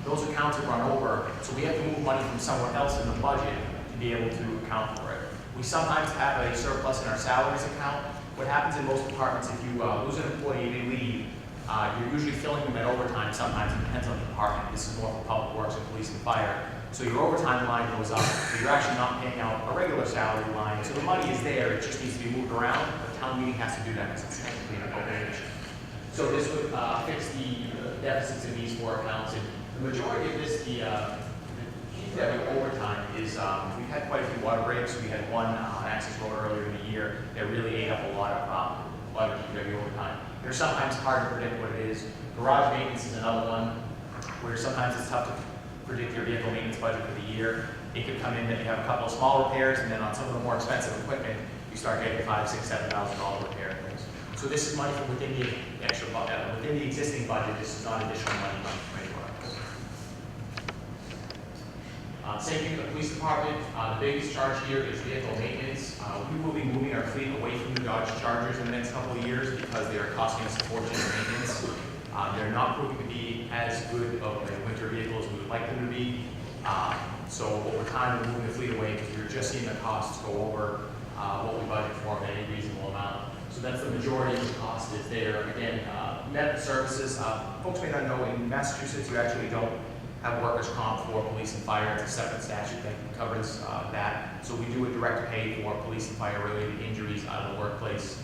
those accounts have run over, so we have to move money from somewhere else in the budget to be able to account for it. We sometimes have a surplus in our salaries account. What happens in most departments, if you lose an employee, they leave, you're usually filling them at overtime. Sometimes it depends on the department. This is more for public works and police and fire. So your overtime line goes up, but you're actually not paying out a regular salary line. So the money is there, it just needs to be moved around. The town meeting has to do that because it's technically an appropriation. So this would fix the deficits in these four accounts. And the majority of this, the DPW overtime is, we've had quite a few water breaks. We had one on Access Road earlier in the year that really ate up a lot budget keep every overtime. They're sometimes hard to predict what it is. Garage maintenance is another one, where sometimes it's tough to predict your vehicle maintenance budget for the year. It could come in that you have a couple of small repairs, and then on some of the more expensive equipment, you start getting $5,000, $6,000, $7,000 repair things. So this is money from within the within the existing budget. This is not additional money coming from anywhere else. Same thing with the police department. The biggest charge here is vehicle maintenance. We will be moving our fleet away from the Dodge Chargers in the next couple of years because they are costing us a fortune in maintenance. They're not proving to be as good of a winter vehicle as we would like them to be. So over time, we're moving the fleet away because we're just seeing the costs go over what we budget for at any reasonable amount. So that's the majority of the cost is there. Again, medical services. Folks may not know, in Massachusetts, you actually don't have workers' comp for police and fire. It's a separate statute that covers that. So we do a direct pay for police and fire related injuries out of the workplace.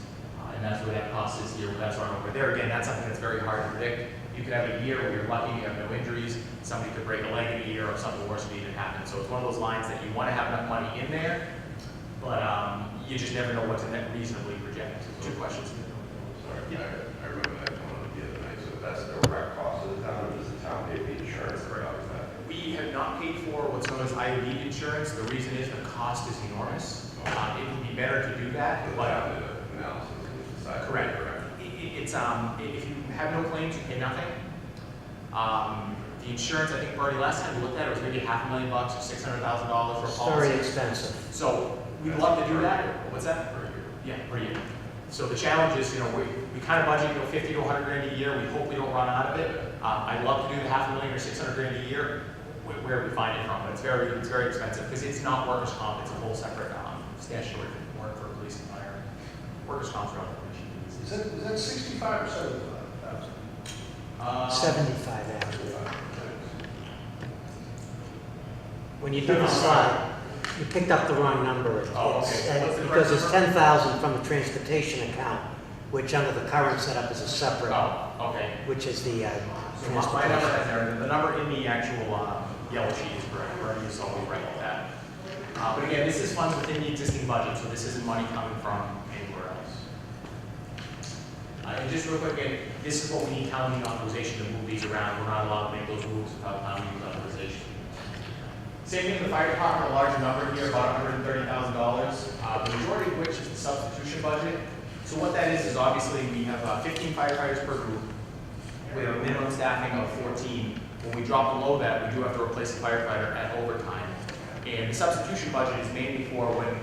And that's where that cost is here with us over there. Again, that's something that's very hard to predict. You could have a year where you're lucky, you have no injuries. Somebody could break a leg in a year or something worse could even happen. So it's one of those lines that you want to have enough money in there, but you just never know what to reasonably project. Two questions. Sorry, I remember that one the other night, so that's the direct cost of the town, or does the town pay the insurance for that? We have not paid for what's known as IOD insurance. The reason is the cost is enormous. It would be better to do that, The but town did an analysis and decided. correct. It's if you have no claims, you pay nothing. The insurance, I think Bernie last time we looked at it was maybe $500,000 or $600,000 for a It's policy. very expensive. So we'd love to do that. What's that? Per year. Yeah, per year. So the challenge is, we kind of budget, 50 to 100 grand a year. We hope we don't run out of it. I'd love to do the $500,000 or 600 grand a year. Where we find it from, but it's very expensive because it's not workers' comp. It's a whole separate statutory work for police and fire. Workers' comp's relatively cheap. Is that 65 or 75,000? 75 actually. When you did the slide, you picked up the wrong number. Oh, okay. It's- What's the Because correct it's number? 10,000 from the transportation account, which under the current setup is a separate, Oh, okay. which is the So my number transportation. has there. The number in the actual yellow sheet is correct. Bernie is always right with that. But again, this is funds within the existing budget, so this isn't money coming from anywhere else. And just real quick, again, this is what we need town meeting authorization to move these around. We're not allowed to make those moves without town meeting authorization. Same thing with the fire department, a large number here, about $130,000, the majority of which is the substitution budget. So what that is obviously we have 15 firefighters per group. We have a minimum staffing of 14. When we drop below that, we do have to replace a firefighter at overtime. And the substitution budget is mainly for when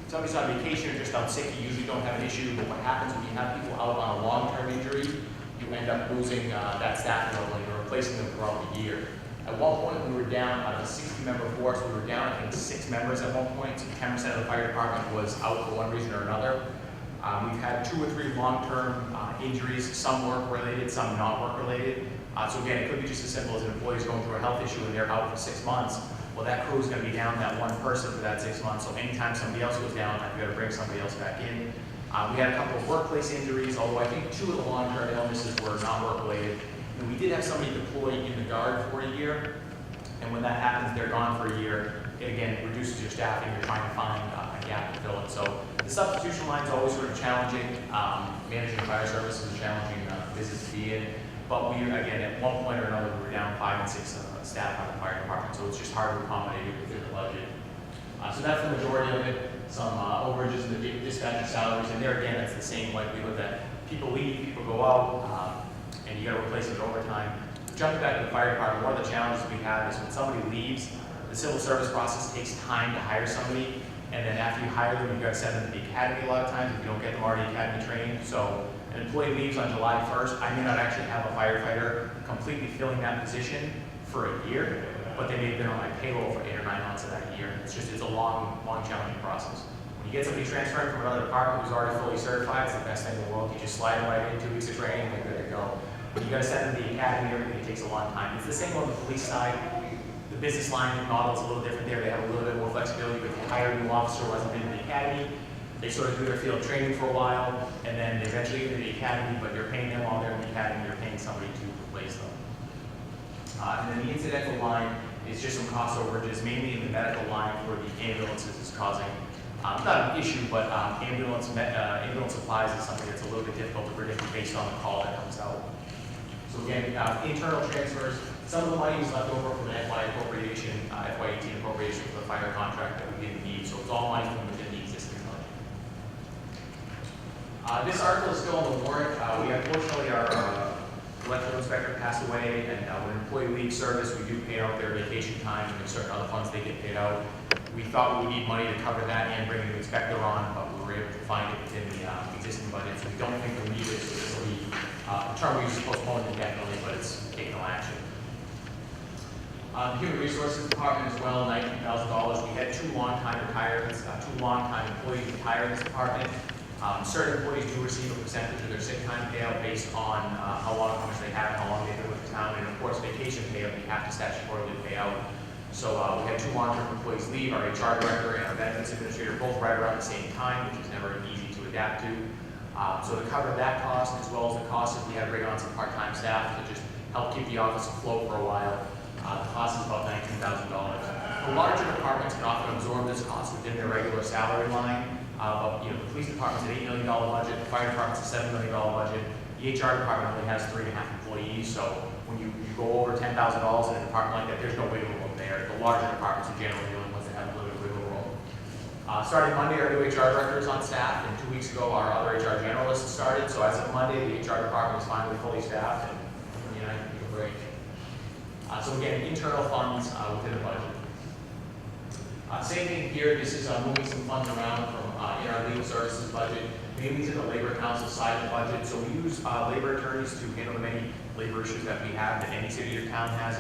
somebody's on vacation or just out sick, you usually don't have an issue, but what happens when you have people out on a long-term injury, you end up losing that staffing level and you're replacing them throughout the year. At one point, we were down out of a 60-member force, we were down, I think, 6 members at one point, so 10% of the fire department was out for one reason or another. We've had 2 or 3 long-term injuries, some work-related, some not work-related. So again, it could be just as simple as an employee's going through a health issue and they're out for 6 months. Well, that crew is going to be down that one person for that 6 months. So anytime somebody else goes down, I've got to bring somebody else back in. We had a couple of workplace injuries, although I think 2 of the long-term illnesses were not work-related. And we did have somebody deployed in the Guard for a year. And when that happens, they're gone for a year. It again reduces your staffing. You're trying to find a gap to fill it. So the substitution line is always sort of challenging. Managing fire service is a challenging business to be in. But we, again, at one point or another, we were down 5 and 6 staff on the fire department. So it's just hard to accommodate it within the budget. So that's the majority of it. Some overages in the dispatcher salaries. And there again, it's the same likelihood that people leave, people go out, and you got to replace it with overtime. Jumping back to the fire department, one of the challenges we have is when somebody leaves, the civil service process takes time to hire somebody, and then after you hire them, you've got to send them to the academy a lot of times if you don't get them already academy trained. So an employee leaves on July 1st, I may not actually have a firefighter completely filling that position for a year, but they may have been on my payroll for 8 or 9 months of that year. It's a long, challenging process. When you get somebody transferring from another department who's already fully certified, it's the best thing in the world. You just slide them right in, 2 weeks of training, and they're good to go. But you got to send them to the academy, everything takes a long time. It's the same on the police side. The business line model is a little different there. They have a little bit more flexibility. If you hire a new officer who hasn't been in the academy, they sort of do their field training for a while, and then they eventually get into the academy, but you're paying them while they're in the academy, you're paying somebody to replace them. And then the incidental line is just some cost overages, mainly in the medical line where the ambulances is causing not an issue, but ambulance supplies is something that's a little bit difficult to predict based on the call that comes out. So again, internal transfers, some of the money was left over from an FY appropriation, FY18 appropriation for the fire contract that we didn't need, so it's all money from within the existing budget. This article is still on the warrant. We unfortunately, our electrical inspector passed away, and when an employee leaves service, we do pay out their vacation time, and there's certain other funds they get paid out. We thought we would need money to cover that and bring the inspector on, but we were able to find it within the existing budget, so we don't think we need it, so this will be, the term we use is postponed indefinitely, but it's taking no action. Human Resources Department as well, $19,000. We had two long-time retirements, two long-time employees retire in this department. Certain employees do receive a percentage of their sick time payout based on how much they have, and how long they've been with the town, and of course vacation payout we have to statutorily pay out. So we had two long-term employees leave, our HR director and our benefits administrator, both right around the same time, which is never easy to adapt to. So to cover that cost, as well as the cost if we had to bring on some part-time staff to just help keep the office afloat for a while, the cost is about $19,000. The larger departments can often absorb this cost within their regular salary line, but the police department's an $8 million budget, the fire department's a $7 million budget, the HR department only has 3.5 employees, so when you go over $10,000 in a department like that, there's no wiggle room there. The larger departments are generally the only ones that have a little bit of wiggle room. Starting Monday, our new HR director is on staff, and 2 weeks ago, our other HR generalist started, so as of Monday, the HR department is finally fully staffed, and I can take a break. So again, internal funds within the budget. Same thing here, this is moving some funds around from in our legal services budget, mainly to the labor council side of the budget. So we use labor attorneys to handle the many labor issues that we have, that any city or town has.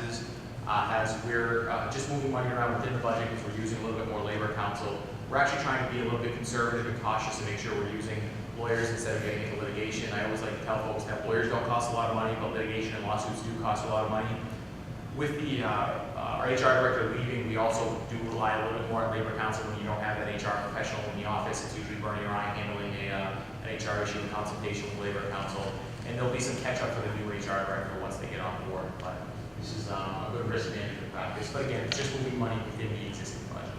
We're just moving money around within the budget because we're using a little bit more labor counsel. We're actually trying to be a little bit conservative and cautious to make sure we're using lawyers instead of getting into litigation. I always like to tell folks that lawyers don't cost a lot of money, but litigation and lawsuits do cost a lot of money. With the our HR director leaving, we also do rely a little bit more on labor counsel when you don't have that HR professional in the office. It's usually Bernie or I handling an HR issue in consultation with labor counsel. And there'll be some catch up for the new HR director once they get on board. But this is a good risk management practice. But again, it's just moving money within the existing budget.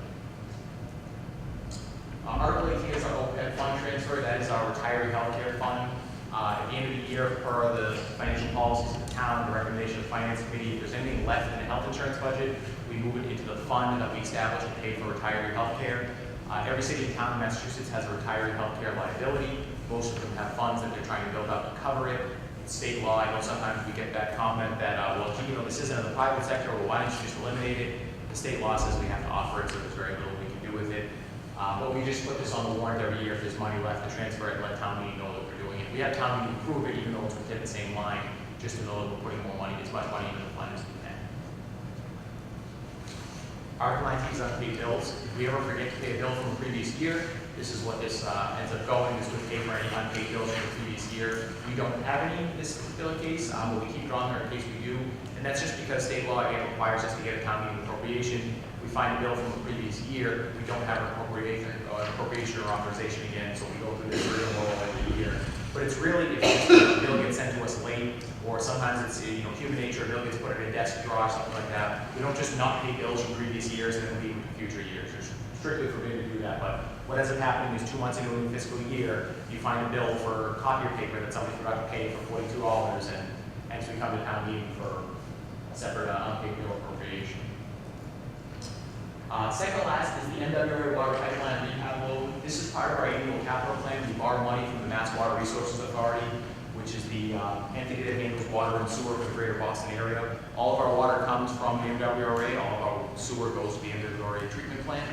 Article 18 is our OPEB fund transfer. That is our retiree health care fund. At the end of the year, per the financial policies of the town, the recommendation of the finance committee, if there's anything left in the health insurance budget, we move it into the fund that we established to pay for retiree health care. Every city and town in Massachusetts has a retiree health care liability. Most of them have funds that they're trying to build up to cover it. It's state law. I know sometimes we get that comment that, well, this isn't in the private sector, well, why don't you just eliminate it? The state law says we have to offer it, so there's very little we can do with it. But we just put this on the warrant every year. If there's money left to transfer it, let town meeting know that we're doing it. We have town meeting approve it, even though it's within the same line, just to know that we're putting more money, as much money into the fund as we can. Article 19 is unpaid bills. If we ever forget to pay a bill from the previous year, this is what this ends up going. This would pay for any unpaid bills from the previous year. We don't have any in this particular case, but we keep it on there in case we do. And that's just because state law again requires us to get a town meeting appropriation. We find a bill from the previous year, we don't have an appropriation or authorization again, so we go through this rigmarole every year. But it's really, if the bill gets sent to us late, or sometimes it's human nature, a bill gets put in a desk drawer or something like that, we don't just not pay bills from previous years and then leave them to future years. There's strictly forbidden to do that, but what ends up happening is 2 months into the fiscal year, you find a bill for copier paper that somebody forgot to pay for $42, and hence we come to town meeting for a separate unpaid bill appropriation. Second to last is the NWRA Water Pipeline Rehab Loan. This is part of our annual capital plan. We borrow money from the Mass Water Resources Authority, which is the entity that handles water and sewer for the greater Boston area. All of our water comes from the NWRA. All of our sewer goes to the NWRA treatment plant.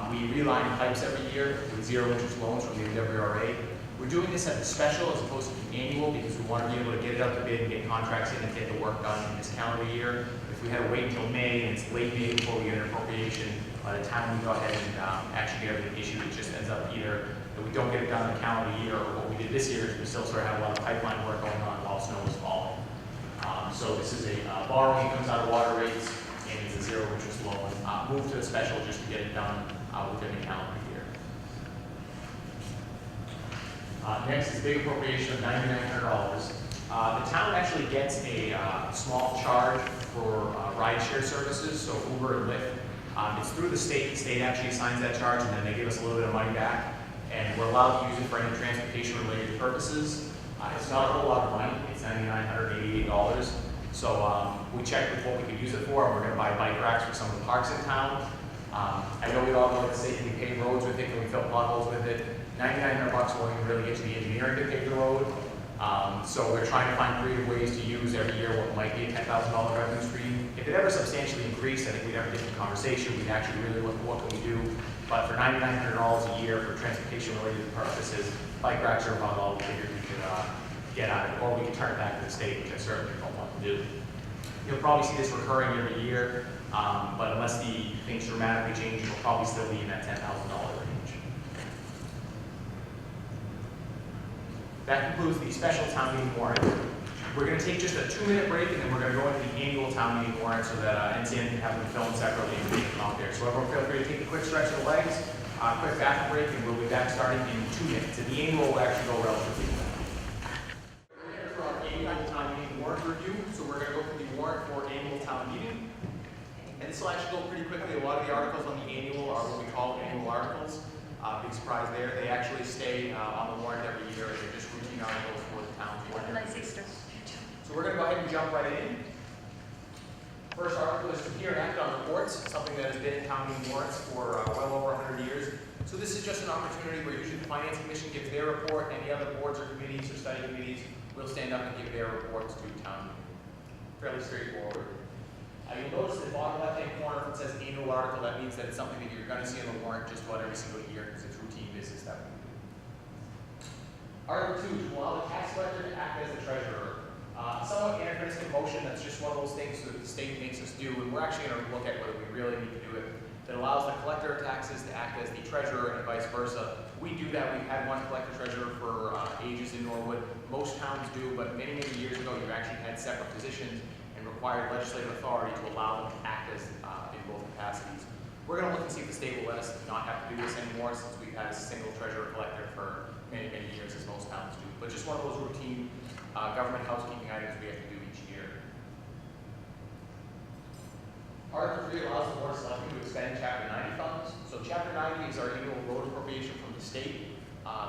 We reline pipes every year with zero interest loans from the NWRA. We're doing this as a special as opposed to an annual because we want to be able to get it out to bid and get contracts in and get the work done in this calendar year. If we had to wait until May and it's late May before we get an appropriation, by the time we go ahead and actually get everything issued, it just ends up either that we don't get it done in the calendar year, or what we did this year is we still sort of have a lot of pipeline work going on while snow is falling. So this is a borrowing, comes out of water rates, and it's a zero interest loan. Move to a special just to get it done within the calendar year. Next is a big appropriation of $9,900. The town actually gets a small charge for rideshare services, so Uber and Lyft. It's through the state actually assigns that charge, and then they give us a little bit of money back, and we're allowed to use it for any transportation-related purposes. It's not a whole lot of money, it's $9,988. So we checked with what we could use it for, and we're gonna buy bike racks for some of the parks in town. I know we all know the state, can we pave roads with it, can we fill potholes with it? $9,900 won't even really get to the engineering to pave the road. So we're trying to find creative ways to use every year what might be a $10,000 revenue stream. If it ever substantially increased, I think we'd have a different conversation. We'd actually really look at what can we do. But for $9,900 a year for transportation-related purposes, bike racks are about all the figures we could get out of it, or we can turn it back to the state, which I certainly don't want to do. You'll probably see this recurring every year, but unless the things dramatically change, it'll probably still be in that $10,000 range. That concludes the special town meeting warrant. We're going to take just a 2-minute break, and then we're going to go into the annual town meeting warrant so that NCN can have them filmed separately and we can come out there. So everyone feel free to take a quick stretch of the legs, quick bathroom break, and we'll be back starting in 2 minutes. And the annual will actually go relatively quick. We're here for our annual town meeting warrant review. So we're going to go through the warrant for annual town meeting. And this will actually go pretty quickly. A lot of the articles on the annual are what we call annual articles. Big surprise there. They actually stay on the warrant every year. They're just routine articles for the town's warrant. So we're going to go ahead and jump right in. First article is to hear and act on reports, something that has been in town meeting warrants for well over 100 years. So this is just an opportunity where usually the Finance Commission gives their report, any other boards or committees or study committees will stand up and give their reports to town meeting. Fairly straightforward. You'll notice in the bottom left-hand corner, if it says annual article, that means that it's something that you're going to see in the warrant just about every single year because it's routine business that we do. Article 2, to allow the tax collector to act as the treasurer. Somewhat anachronistic motion, that's just one of those things that the state makes us do, and we're actually going to look at whether we really need to do it. That allows the collector of taxes to act as the treasurer and vice versa. We do that. We've had one collector treasurer for ages in Norwood. Most towns do, but many, many years ago, you actually had separate positions and required legislative authority to allow them to act as in both capacities. We're going to look and see if the state will let us not have to do this anymore, since we've had a single treasurer collector for many, many years, as most towns do. But just one of those routine government housekeeping items we have to do each year. Article 3 allows the Board of Selectmen to expend Chapter 90 funds. So Chapter 90 is our annual road appropriation from the state.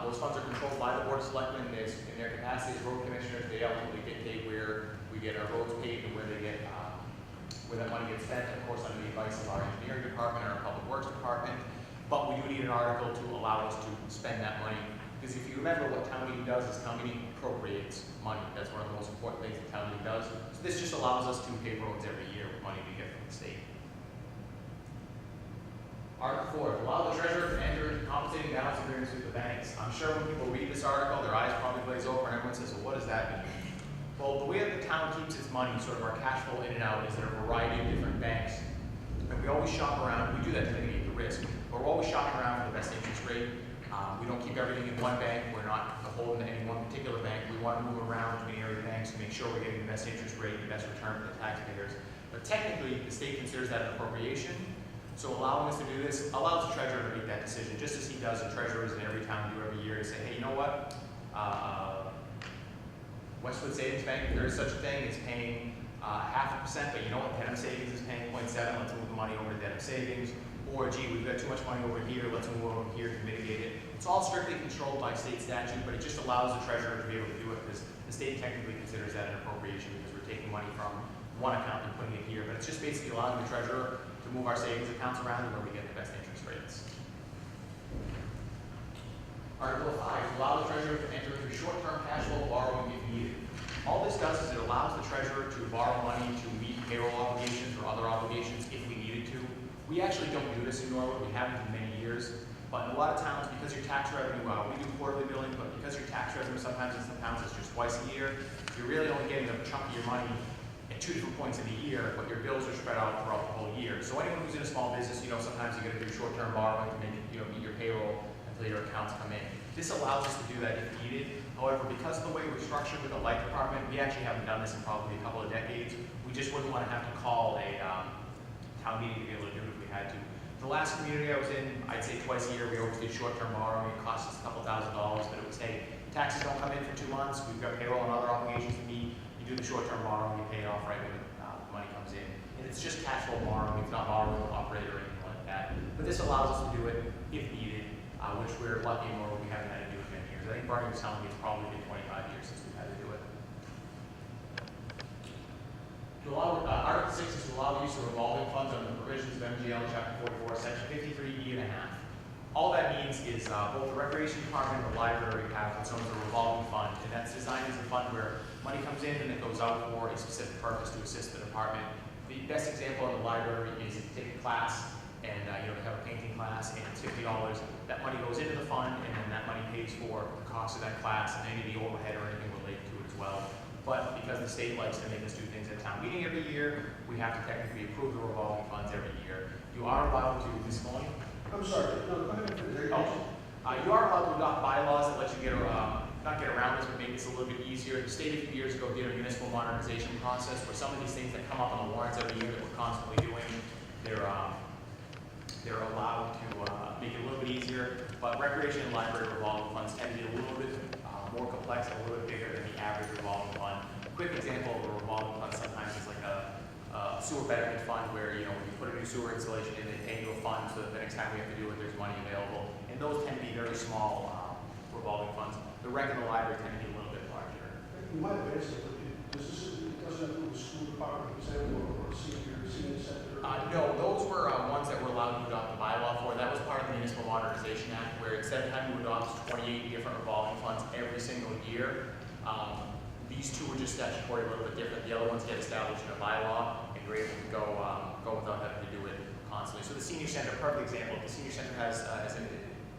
Those funds are controlled by the Board of Selectmen. In their capacity as road commissioners, they ultimately dictate where we get our roads paved and where they get where that money gets spent, of course, under the advice of our engineering department and our public works department. But we do need an article to allow us to spend that money. Because if you remember what town meeting does, is town meeting appropriates money. That's one of the most important things that town meeting does. So this just allows us to pay roads every year with money we get from the state. Article 4, allow the treasurer to enter into compensating balance agreements with the banks. I'm sure when people read this article, their eyes probably glaze over and everyone says, well, what does that mean? Well, the way that the town keeps its money, sort of our cash flow in and out, is at a variety of different banks. And we always shop around. We do that to mitigate the risk. But we're always shopping around for the best interest rate. We don't keep everything in one bank. We're not beholden to any one particular bank. We want to move around between area banks to make sure we're getting the best interest rate, the best return for the taxpayers. But technically, the state considers that an appropriation. So allowing us to do this allows the treasurer to make that decision, just as he does, and treasurers in every town do every year, to say, hey, you know what? Westwood Savings Bank, if there is such a thing, is paying 0.5%, but you know what? Dedham Savings is paying 0.7. Let's move the money over to Dedham Savings. Or, gee, we've got too much money over here, let's move over here to mitigate it. It's all strictly controlled by state statute, but it just allows the treasurer to be able to do it, because the state technically considers that an appropriation, because we're taking money from one account and putting it here. But it's just basically allowing the treasurer to move our savings accounts around where we get the best interest rates. Article 5, allow the treasurer to enter into short-term cash flow borrowing if needed. All this does is it allows the treasurer to borrow money to meet payroll obligations or other obligations if we needed to. We actually don't do this in Norwood. We haven't in many years. But in a lot of towns, because your tax revenue, we do quarterly billing, but because your tax revenue sometimes in some towns is just twice a year, you're really only getting a chunk of your money at 2 different points in the year, but your bills are spread out throughout the whole year. So anyone who's in a small business, sometimes you got to do short-term borrowing to make it, meet your payroll until your accounts come in. This allows us to do that if needed. However, because of the way we're structured with the light department, we actually haven't done this in probably a couple of decades. We just wouldn't want to have to call a town meeting to be able to do it if we had to. The last community I was in, I'd say twice a year, we always did short-term borrowing. It cost us a couple $1,000, but it would say, taxes don't come in for 2 months, we've got payroll and other obligations to meet. You do the short-term borrowing, you pay it off right when the money comes in. And it's just cash flow borrowing, it's not borrowing with operator or anything that. But this allows us to do it if needed, which we're lucky in Norwood we haven't had to do in many years. I think Barney was telling me it's probably been 25 years since we've had to do it. To allow, Article 6 is to allow the use of revolving funds under the provisions of MGL Chapter 44, Section 53E and a half. All that means is both the Recreation Department and the library have what's known as a revolving fund, and that's designed as a fund where money comes in and it goes out for a specific purpose to assist the department. The best example in the library is if you take a class and you have a painting class and it's $50, that money goes into the fund and then that money pays for the cost of that class and any of the overhead or anything related to it as well. But because the state likes to make us do things at town meeting every year, we have to technically approve the revolving funds every year. You are allowed to, Ms. Maloney? I'm sorry, no, go ahead. You are allowed to adopt bylaws that let you not get around this, but make this a little bit easier. The state a few years ago did a municipal modernization process where some of these things that come up on the warrants every year that we're constantly doing, they're allowed to make it a little bit easier. But recreation and library revolving funds tend to be a little bit more complex and a little bit bigger than the average revolving fund. A quick example of a revolving fund sometimes is like a sewer betterment fund where, when you put a new sewer installation in, they pay you a fund so that the next time we have to do it, there's money available. And those tend to be very small revolving funds. The rec and the library tend to be a little bit larger. You might have answered, but it doesn't include the school department, for example, or senior center? No, those were ones that were allowed to adopt the bylaw for. That was part of the Municipal Modernization Act, where instead of having to adopt 28 different revolving funds every single year, these two were just statutory, a little bit different. The other ones get established in a bylaw, and you're able to go without having to do it constantly. So the senior center, perfect example. The senior center has,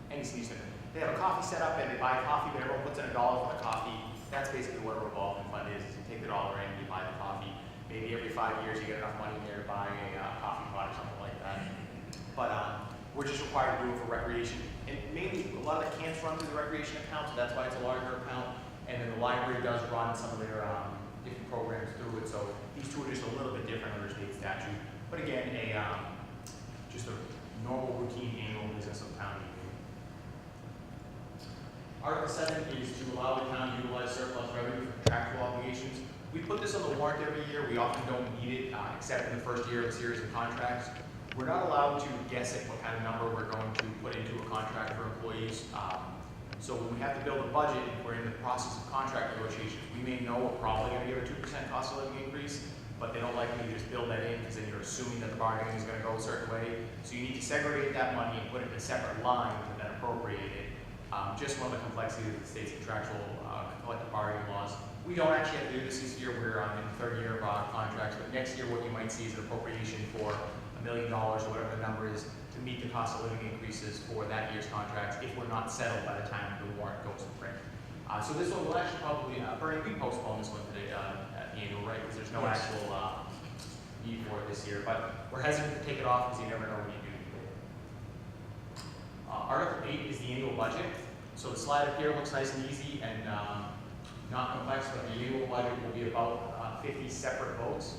any senior center, they have a coffee set up and they buy coffee, but everyone puts in $1 for the coffee. That's basically what a revolving fund is you take the $1 in, you buy the coffee. Maybe every 5 years you get enough money in there to buy a coffee pot or something like that. But we're just required to do it for recreation. And mainly, a lot of the camps run through the recreation account, so that's why it's a larger account. And then the library does run some of their different programs through it. So these two are just a little bit different under state statute. But again, just a normal routine annual business of town meeting. Article 7 is to allow the town to utilize surplus revenue for contractual obligations. We put this on the warrant every year. We often don't need it, except in the first year of a series of contracts. We're not allowed to guess at what kind of number we're going to put into a contract for employees. So when we have to build a budget, if we're in the process of contract negotiations, we may know we're probably going to give a 2% cost of living increase, but they don't like me to just build that in because then you're assuming that the bargaining is going to go a certain way. So you need to segregate that money and put it in a separate line and then appropriate it. Just one of the complexities of the state's contractual collective bargaining laws. We don't actually have to do this year. We're in the third year of our contracts, but next year what you might see is an appropriation for $1 million or whatever the number is to meet the cost of living increases for that year's contracts if we're not settled by the time the warrant goes to print. So this one will actually probably, Bernie, we postpone this one today at the annual, right? Because there's no actual need for it this year, but we're hesitant to take it off because you never know when you do need it. Article 8 is the annual budget. So the slide up here looks nice and easy and not complex, but the annual budget will be about 50 separate votes.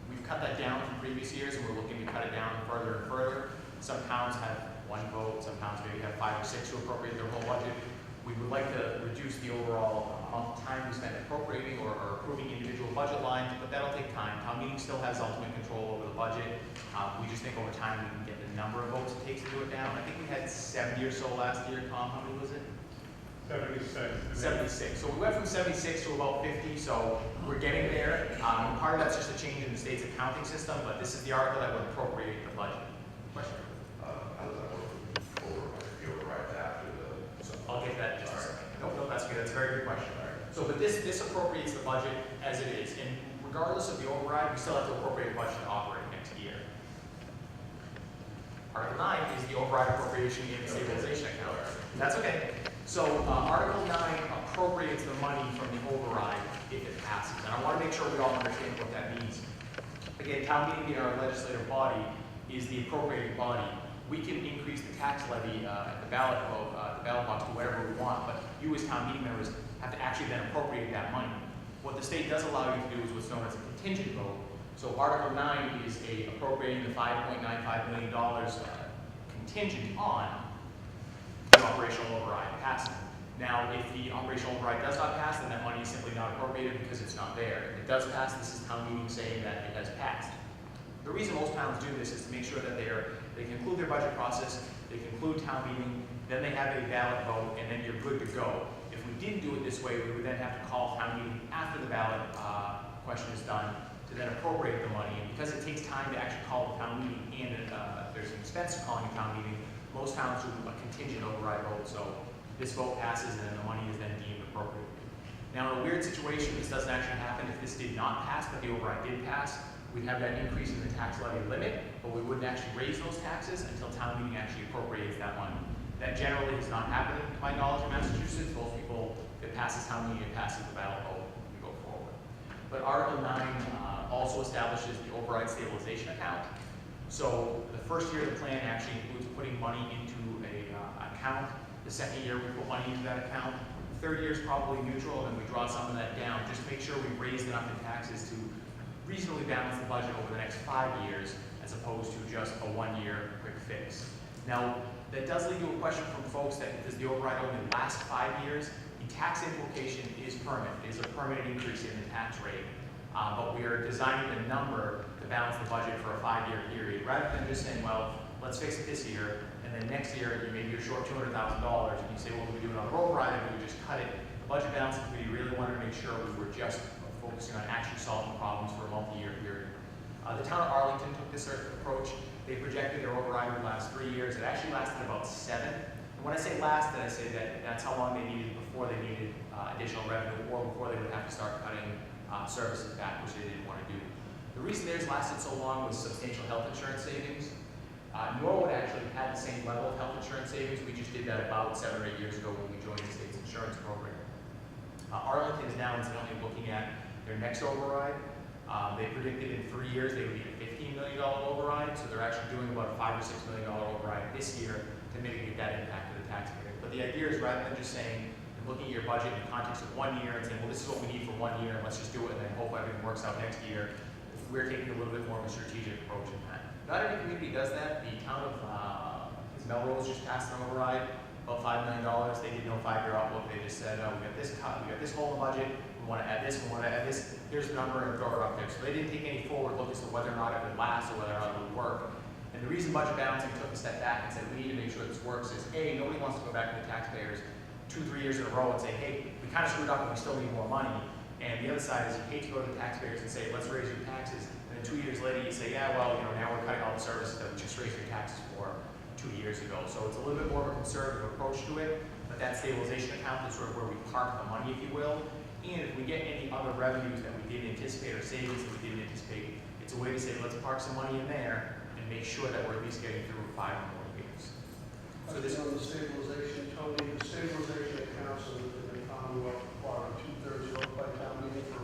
We've cut that down from previous years, and we're looking to cut it down further and further. Some towns have 1 vote, some towns maybe have 5 or 6 to appropriate their whole budget. We would like to reduce the overall amount of time we spend appropriating or approving individual budget lines, but that'll take time. Town meeting still has ultimate control over the budget. We just think over time we can get the number of votes it takes to do it down. I think we had 70 or so last year. Tom, how many was it? 76. 76. So we went from 76 to about 50, so we're getting there. Part of that's just a change in the state's accounting system, but this is the article that would appropriate the budget. Question? How does that work if you override after the? So I'll get that in just a second. No, that's good. That's a very good question. So, but this appropriates the budget as it is, and regardless of the override, we still have to appropriate a budget to operate next year. Article 9 is the override appropriation in the stabilization account. That's okay. So Article 9 appropriates the money from the override if it passes. And I want to make sure we all understand what that means. Again, town meeting being our legislative body is the appropriating body. We can increase the tax levy at the ballot box to whatever we want, but you as town meeting members have to actually then appropriate that money. What the state does allow you to do is what's known as a contingent vote. So Article 9 is appropriating the $5.95 million contingent on the operational override passing. Now, if the operational override does not pass, then that money is simply not appropriated because it's not there. If it does pass, this is town meeting saying that it has passed. The reason most towns do this is to make sure that they conclude their budget process, they conclude town meeting, then they have a ballot vote, and then you're good to go. If we didn't do it this way, we would then have to call town meeting after the ballot question is done to then appropriate the money. And because it takes time to actually call the town meeting and there's an expense to calling a town meeting, most towns do a contingent override vote. So this vote passes and then the money is then deemed appropriate. Now, in a weird situation, this doesn't actually happen if this did not pass, but the override did pass. We'd have that increase in the tax levy limit, but we wouldn't actually raise those taxes until town meeting actually appropriates that money. That generally has not happened, to my knowledge, in Massachusetts. Most people, if it passes town meeting, it passes the ballot vote, we go forward. But Article 9 also establishes the override stabilization account. So the first year of the plan actually includes putting money into an account. The second year we put money into that account. The third year is probably neutral, and we draw some of that down just to make sure we've raised enough in taxes to reasonably balance the budget over the next 5 years, as opposed to just a 1-year quick fix. Now, that does lead to a question from folks that does the override only last 5 years? The tax implication is permanent. It is a permanent increase in the tax rate. But we are designing the number to balance the budget for a 5-year period, rather than just saying, well, let's fix it this year, and then next year maybe you're short $200,000, and you say, well, we do another override, and we just cut it. The budget balancing committee really wanted to make sure we were just focusing on actually solving problems for a multi-year period. The town of Arlington took this approach. They projected their override would last 3 years. It actually lasted about 7. And when I say lasted, I say that that's how long they needed before they needed additional revenue, or before they would have to start cutting services back, which they didn't want to do. The reason theirs lasted so long was substantial health insurance savings. Norwood actually had the same level of health insurance savings. We just did that about 7 or 8 years ago when we joined the state's insurance program. Arlington is now incidentally looking at their next override. They predicted in 3 years they would need a $15 million override, so they're actually doing about a $5 or $6 million override this year to mitigate that impact to the taxpayer. But the idea is, rather than just saying, and looking at your budget in the context of 1 year and saying, well, this is what we need for 1 year, and let's just do it and then hope everything works out next year, we're taking a little bit more of a strategic approach in that. Not every community does that. The town of Melrose just passed an override, about $5 million. They did no 5-year outlook. They just said, we got this cut, we got this hole in the budget, we want to add this, we want to add this, here's the number, and throw it up there. So they didn't take any forward look as to whether or not it would last or whether or not it would work. And the reason budget balancing took a step back and said, we need to make sure this works is, A, nobody wants to go back to the taxpayers 2-3 years in a row and say, hey, we kind of screwed up and we still need more money. And the other side is you hate to go to the taxpayers and say, let's raise your taxes. And then 2 years later you say, yeah, well, now we're cutting all the services that we just raised your taxes for 2 years ago. So it's a little bit more of a conservative approach to it, but that stabilization account is sort of where we park the money, if you will. And if we get any other revenues that we didn't anticipate or savings that we didn't anticipate, it's a way to say, let's park some money in there and make sure that we're at least getting through 5 more years. So this on the stabilization, Tony, the stabilization accounts in the Commonwealth require 2/3 vote by town meeting for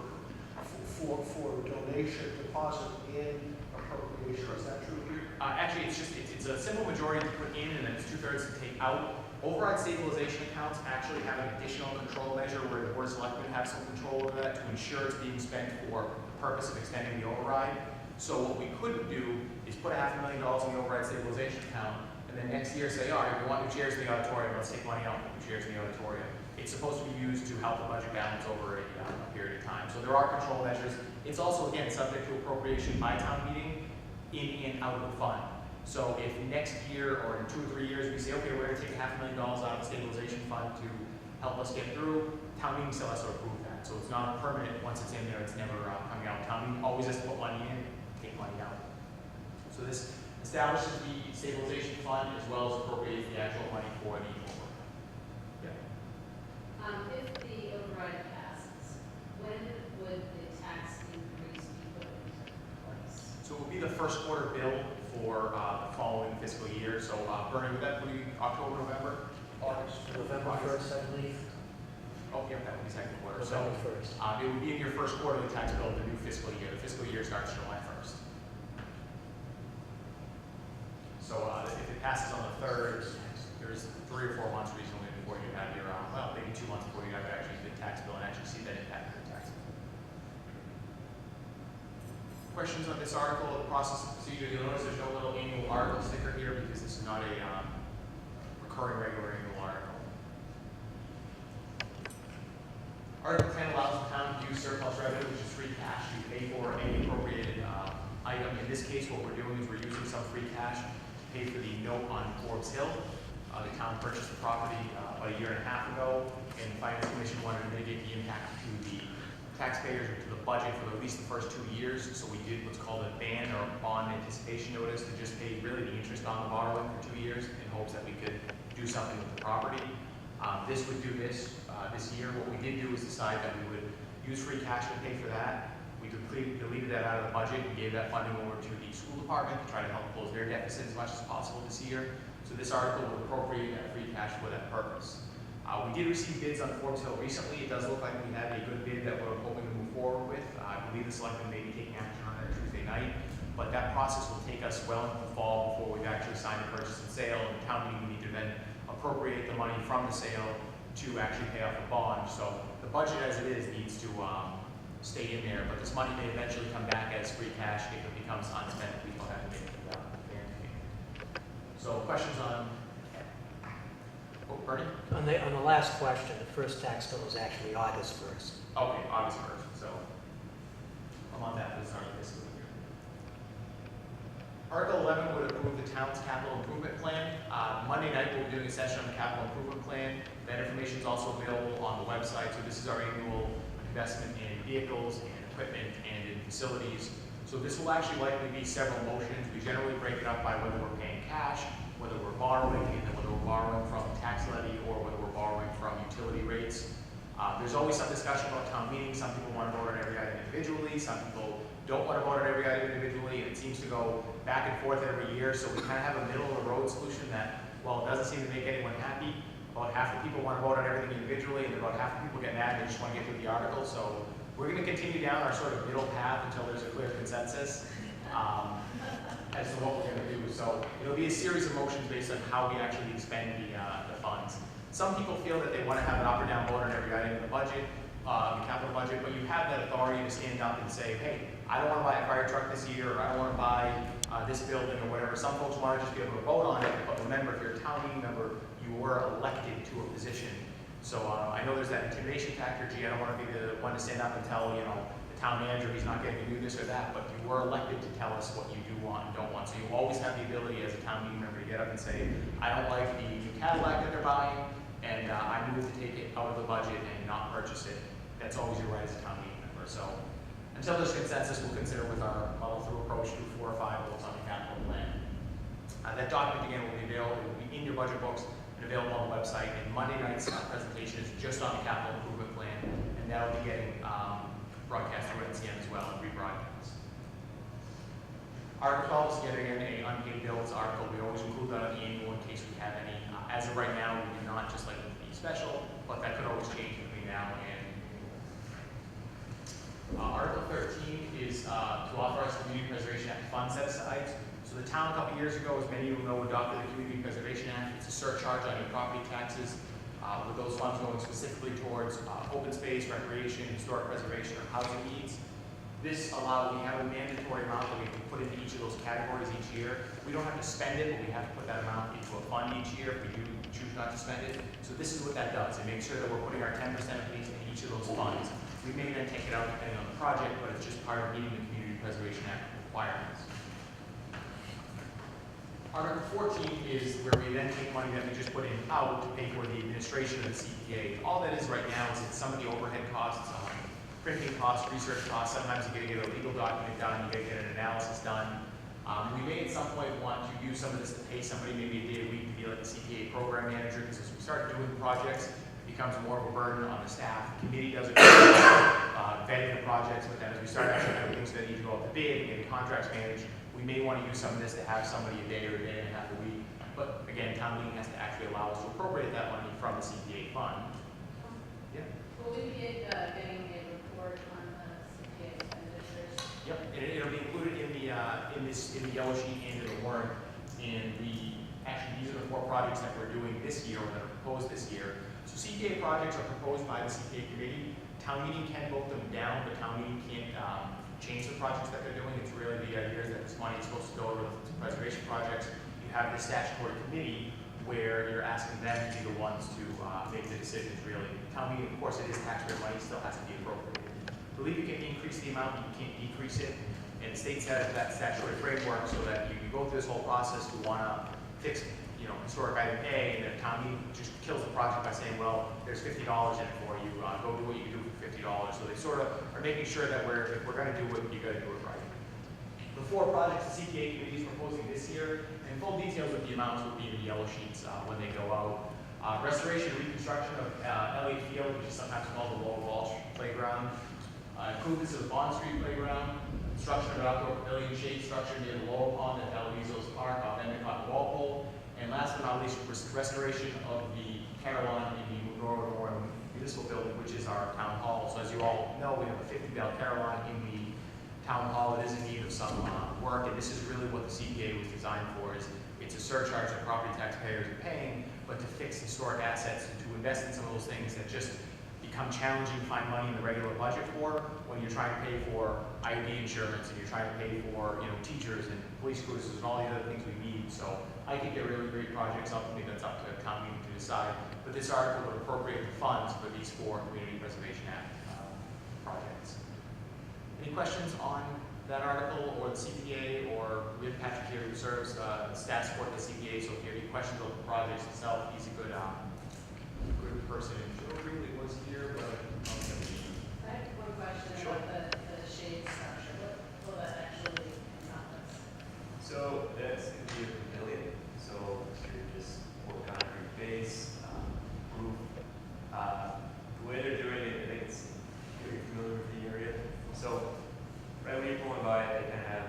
donation, deposit, and appropriation. Is that true here? Actually, it's a simple majority to put in and then it's 2/3 to take out. Override stabilization accounts actually have an additional control measure where the Board of Selectmen have some control over that to ensure it's being spent for the purpose of extending the override. So what we couldn't do is put $500,000 in the override stabilization account and then next year say, all right, we want new chairs in the auditorium, let's take money out and put new chairs in the auditorium. It's supposed to be used to help the budget balance over a period of time. So there are control measures. It's also, again, subject to appropriation by town meeting in and out of the fund. So if next year or in 2 or 3 years we say, okay, we're going to take $500,000 out of the stabilization fund to help us get through, town meeting still has to approve that. So it's not permanent. Once it's in there, it's never coming out. Town meeting always has to put money in, take money out. So this establishes the stabilization fund as well as appropriates the actual money for the override. Yeah. If the override passes, when would the tax increase be put into place? So it will be the first quarter bill for the following fiscal year. So Bernie, would that be October, November? August, November 1st, I believe. Oh, yeah, that would be second quarter. November So 1st. it would be in your first quarterly tax bill of the new fiscal year. The fiscal year starts July 1st. So if it passes on the 3rd, there's 3 or 4 months reasonably before you have your, well, maybe 2 months before you have actually the tax bill and actually see that impact of the tax bill. Questions on this article, the process and procedure? You'll notice there's no little annual article sticker here because this is not a recurring regular annual article. Article 10 allows the town to use surplus revenue, which is free cash, to pay for any appropriated item. In this case, what we're doing is we're using some free cash to pay for the note on Forbes Hill. The town purchased the property about a year and a half ago, and the Finance Commission wanted to mitigate the impact to the taxpayers or to the budget for at least the first 2 years. So we did what's called a ban or a bond anticipation notice to just pay really the interest on the borrowing for 2 years in hopes that we could do something with the property. This would do this year. What we did do is decide that we would use free cash to pay for that. We deleted that out of the budget and gave that funding over to the school department to try to help close their deficit as much as possible this year. So this article would appropriate that free cash for that purpose. We did receive bids on Forbes Hill recently. It does look like we had a good bid that we're hoping to move forward with. I believe the selectmen may be taking action on it Tuesday night, but that process will take us well into the fall before we've actually signed the purchase and sale. And the town meeting will need to then appropriate the money from the sale to actually pay off the bond. So the budget as it is needs to stay in there, but this money may eventually come back as free cash if it becomes unspent. We don't have to make it guarantee. So questions on? Oh, Bernie? On the last question, the first tax bill is actually August 1st. Okay, August 1st. So I'm on that for the start of this year. Article 11 would approve the town's capital improvement plan. Monday night we'll be doing a session on the capital improvement plan. That information is also available on the website. So this is our annual investment in vehicles and equipment and in facilities. So this will actually likely be several motions. We generally break it up by whether we're paying cash, whether we're borrowing, and then whether we're borrowing from tax levy or whether we're borrowing from utility rates. There's always some discussion about town meetings. Some people want to vote on every item individually. Some people don't want to vote on every item individually, and it seems to go back and forth every year. So we kind of have a middle of the road solution that, while it doesn't seem to make anyone happy, about half the people want to vote on everything individually, and about half the people get mad and they just want to get through the article. So we're going to continue down our sort of middle path until there's a clear consensus as to what we're going to do. So it'll be a series of motions based on how we actually expend the funds. Some people feel that they want to have an up or down vote on every item in the budget, the capital budget, but you have that authority to stand up and say, hey, I don't want to buy a fire truck this year, or I don't want to buy this building or whatever. Some folks want to just be able to vote on it, but remember, if you're a town meeting member, you were elected to a position. So I know there's that intimidation factor. Gee, I don't want to be the one to stand up and tell, the town manager he's not getting to do this or that, but you were elected to tell us what you do want and don't want. So you always have the ability as a town meeting member to get up and say, I don't like the new Cadillac that they're buying, and I move to take it out of the budget and not purchase it. That's always your right as a town meeting member. So until there's consensus, we'll consider with our muddle-through approach to 4 or 5 votes on the capital plan. That document, again, will be available. It will be in your budget books and available on the website. And Monday night's presentation is just on the capital improvement plan, and that will be getting broadcast through NCM as well and rebroadcast. Article 12 is yet again an unpaid bills article. We always include that on the annual in case we have any. As of right now, we do not, just like with the special, but that could always change between now and Article 13 is to authorize the Community Preservation Act fund set-asides. So the town a couple years ago, as many of you know, adopted the Community Preservation Act. It's a surcharge on your property taxes, with those funds going specifically towards open space, recreation, historic preservation, or housing needs. This allows, we have a mandatory amount that we can put into each of those categories each year. We don't have to spend it, but we have to put that amount into a fund each year if we do choose not to spend it. So this is what that does. It makes sure that we're putting our 10% of these in each of those funds. We may then take it out depending on the project, but it's just part of meeting the Community Preservation Act requirements. Article 14 is where we then take money that we just put in out to pay for the administration of the CPA. All that is right now is that some of the overhead costs, printing costs, research costs. Sometimes you got to get a legal document done, you got to get an analysis done. We may at some point want to use some of this to pay somebody maybe a day a week to be like a CPA program manager, because as we start doing projects, it becomes more of a burden on the staff. The committee does a good job vetting the projects, but then as we start actually having things that need to go out to bid and getting contracts managed, we may want to use some of this to have somebody a day or a day and a half a week. But again, town meeting has to actually allow us to appropriate that money from the CPA fund. Yeah. Will we be getting a report on the CPA expenditures? Yep, and it'll be included in the yellow sheet and in the warrant. And actually, these are the 4 projects that we're doing this year or that are proposed this year. So CPA projects are proposed by the CPA committee. Town meeting can vote them down, but town meeting can't change the projects that they're doing. It's really the idea that this money is supposed to go to preservation projects. You have the statutory committee where you're asking them to be the ones to make the decisions, really. Town meeting, of course, it is taxpayer money, still has to be appropriated. I believe you can increase the amount, you can't decrease it. And the state has that statutory framework so that you go through this whole process, you wanna fix, historic item A, and then town meeting just kills the project by saying, well, there's $50 in it for you, go do what you can do for $50. So they sort of are making sure that if we're gonna do it, you gotta do it right. The 4 projects the CPA committee is proposing this year, and full details of the amounts will be in the yellow sheets when they go out. Restoration and reconstruction of Elliott Field, which is sometimes called the Lower Walsh Playground. Improvements of the Bond Street Playground. Construction of an outdoor pavilion shade structure near the Lower Pond at Eloise's Park off Endicott and Walpole. And last but not least, restoration of the Carillon in the Monroe Municipal Building, which is our town hall. So as you all know, we have a 50-bell Carillon in the town hall. It is in need of some work, and this is really what the CPA was designed for. It's a surcharge that property taxpayers are paying, but to fix historic assets and to invest in some of those things that just become challenging to find money in the regular budget for when you're trying to pay for IUD insurance and you're trying to pay for teachers and police cruisers and all the other things we need. So I think they're really great projects. Ultimately, that's up to the town meeting to decide. But this article would appropriate the funds for these 4 Community Preservation Act projects. Any questions on that article or the CPA, or we have Patrick here who serves staff support of the CPA, so if you have any questions on the projects itself, he's a good person. And Joe really was here, but I have one question Sure. about the shade structure. What will that actually encompass? So that's going to be a pavilion. So you're just pour concrete base, roof. The way they're doing it, I think it's, you're familiar with the area. So right when you're pulling by, they kind of have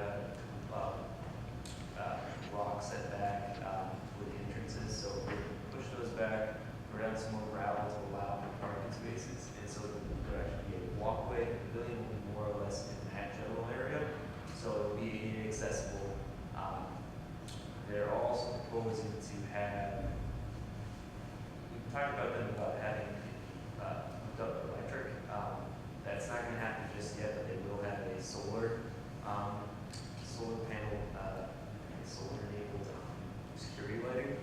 a rock setback with the entrances. So we push those back, put down some more gravel to allow for parking spaces. And so there actually be a walkway. The pavilion will be more or less in that general area. So it'll be ADA accessible. They're also proposing to have, we talked about them about having hooked up electric. That's not going to happen just yet, but they will have a solar panel, solar enabled security lighting.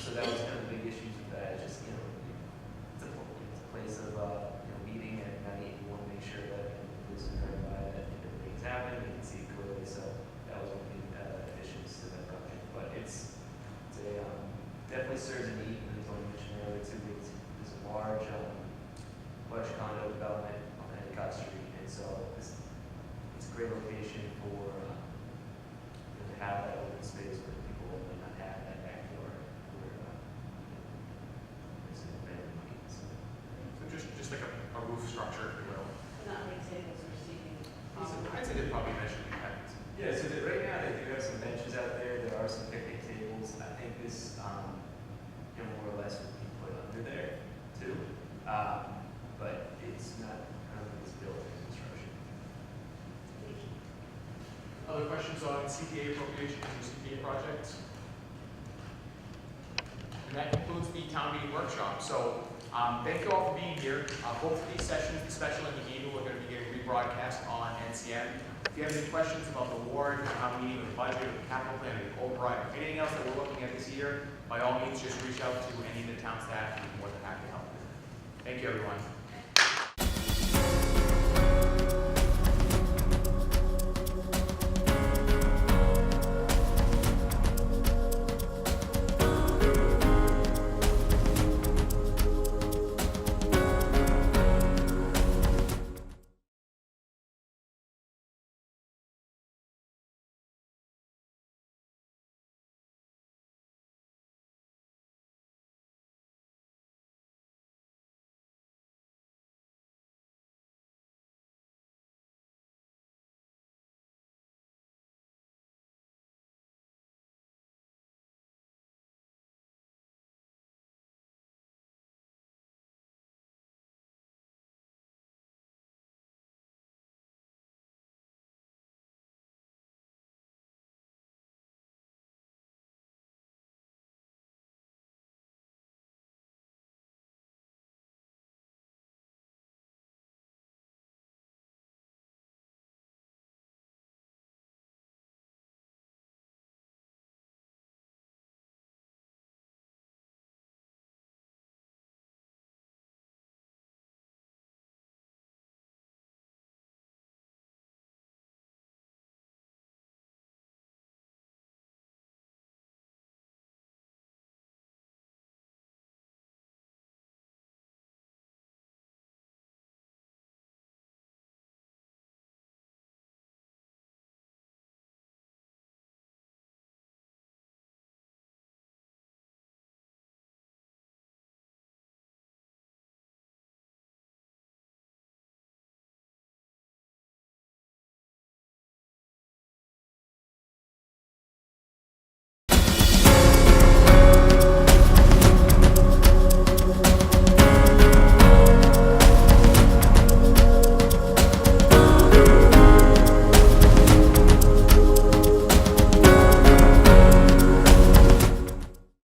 So that was kind of the big issues with that. Just it's a place of meeting at night. You want to make sure that police are driving by that everything's happening. You can see it clearly. So that was one of the additions to that project. But it's a definitely serves a need. And as I mentioned earlier too, it's a large condo development on Endicott Street, and so it's a great location for to have that open space where people may not have that backyard where it's in the family. So just like a roof structure, if you will. Not like tables or seating. I'd say they'd probably measure the impact. yeah, so right now they do have some benches out there. There are some picnic tables. I think this more or less would be put under there too. But it's not currently built in construction. Other questions on CPA appropriations or CPA projects? And that concludes the town meeting workshop. So thank you all for being here. Both of these sessions, the special and the annual, are going to be getting rebroadcast on NCN. If you have any questions about the warrant, the town meeting, the budget, the capital plan, or the override, or anything else that we're looking at this year, by all means, just reach out to any of the town staff, and we're more than happy to help. Thank you, everyone.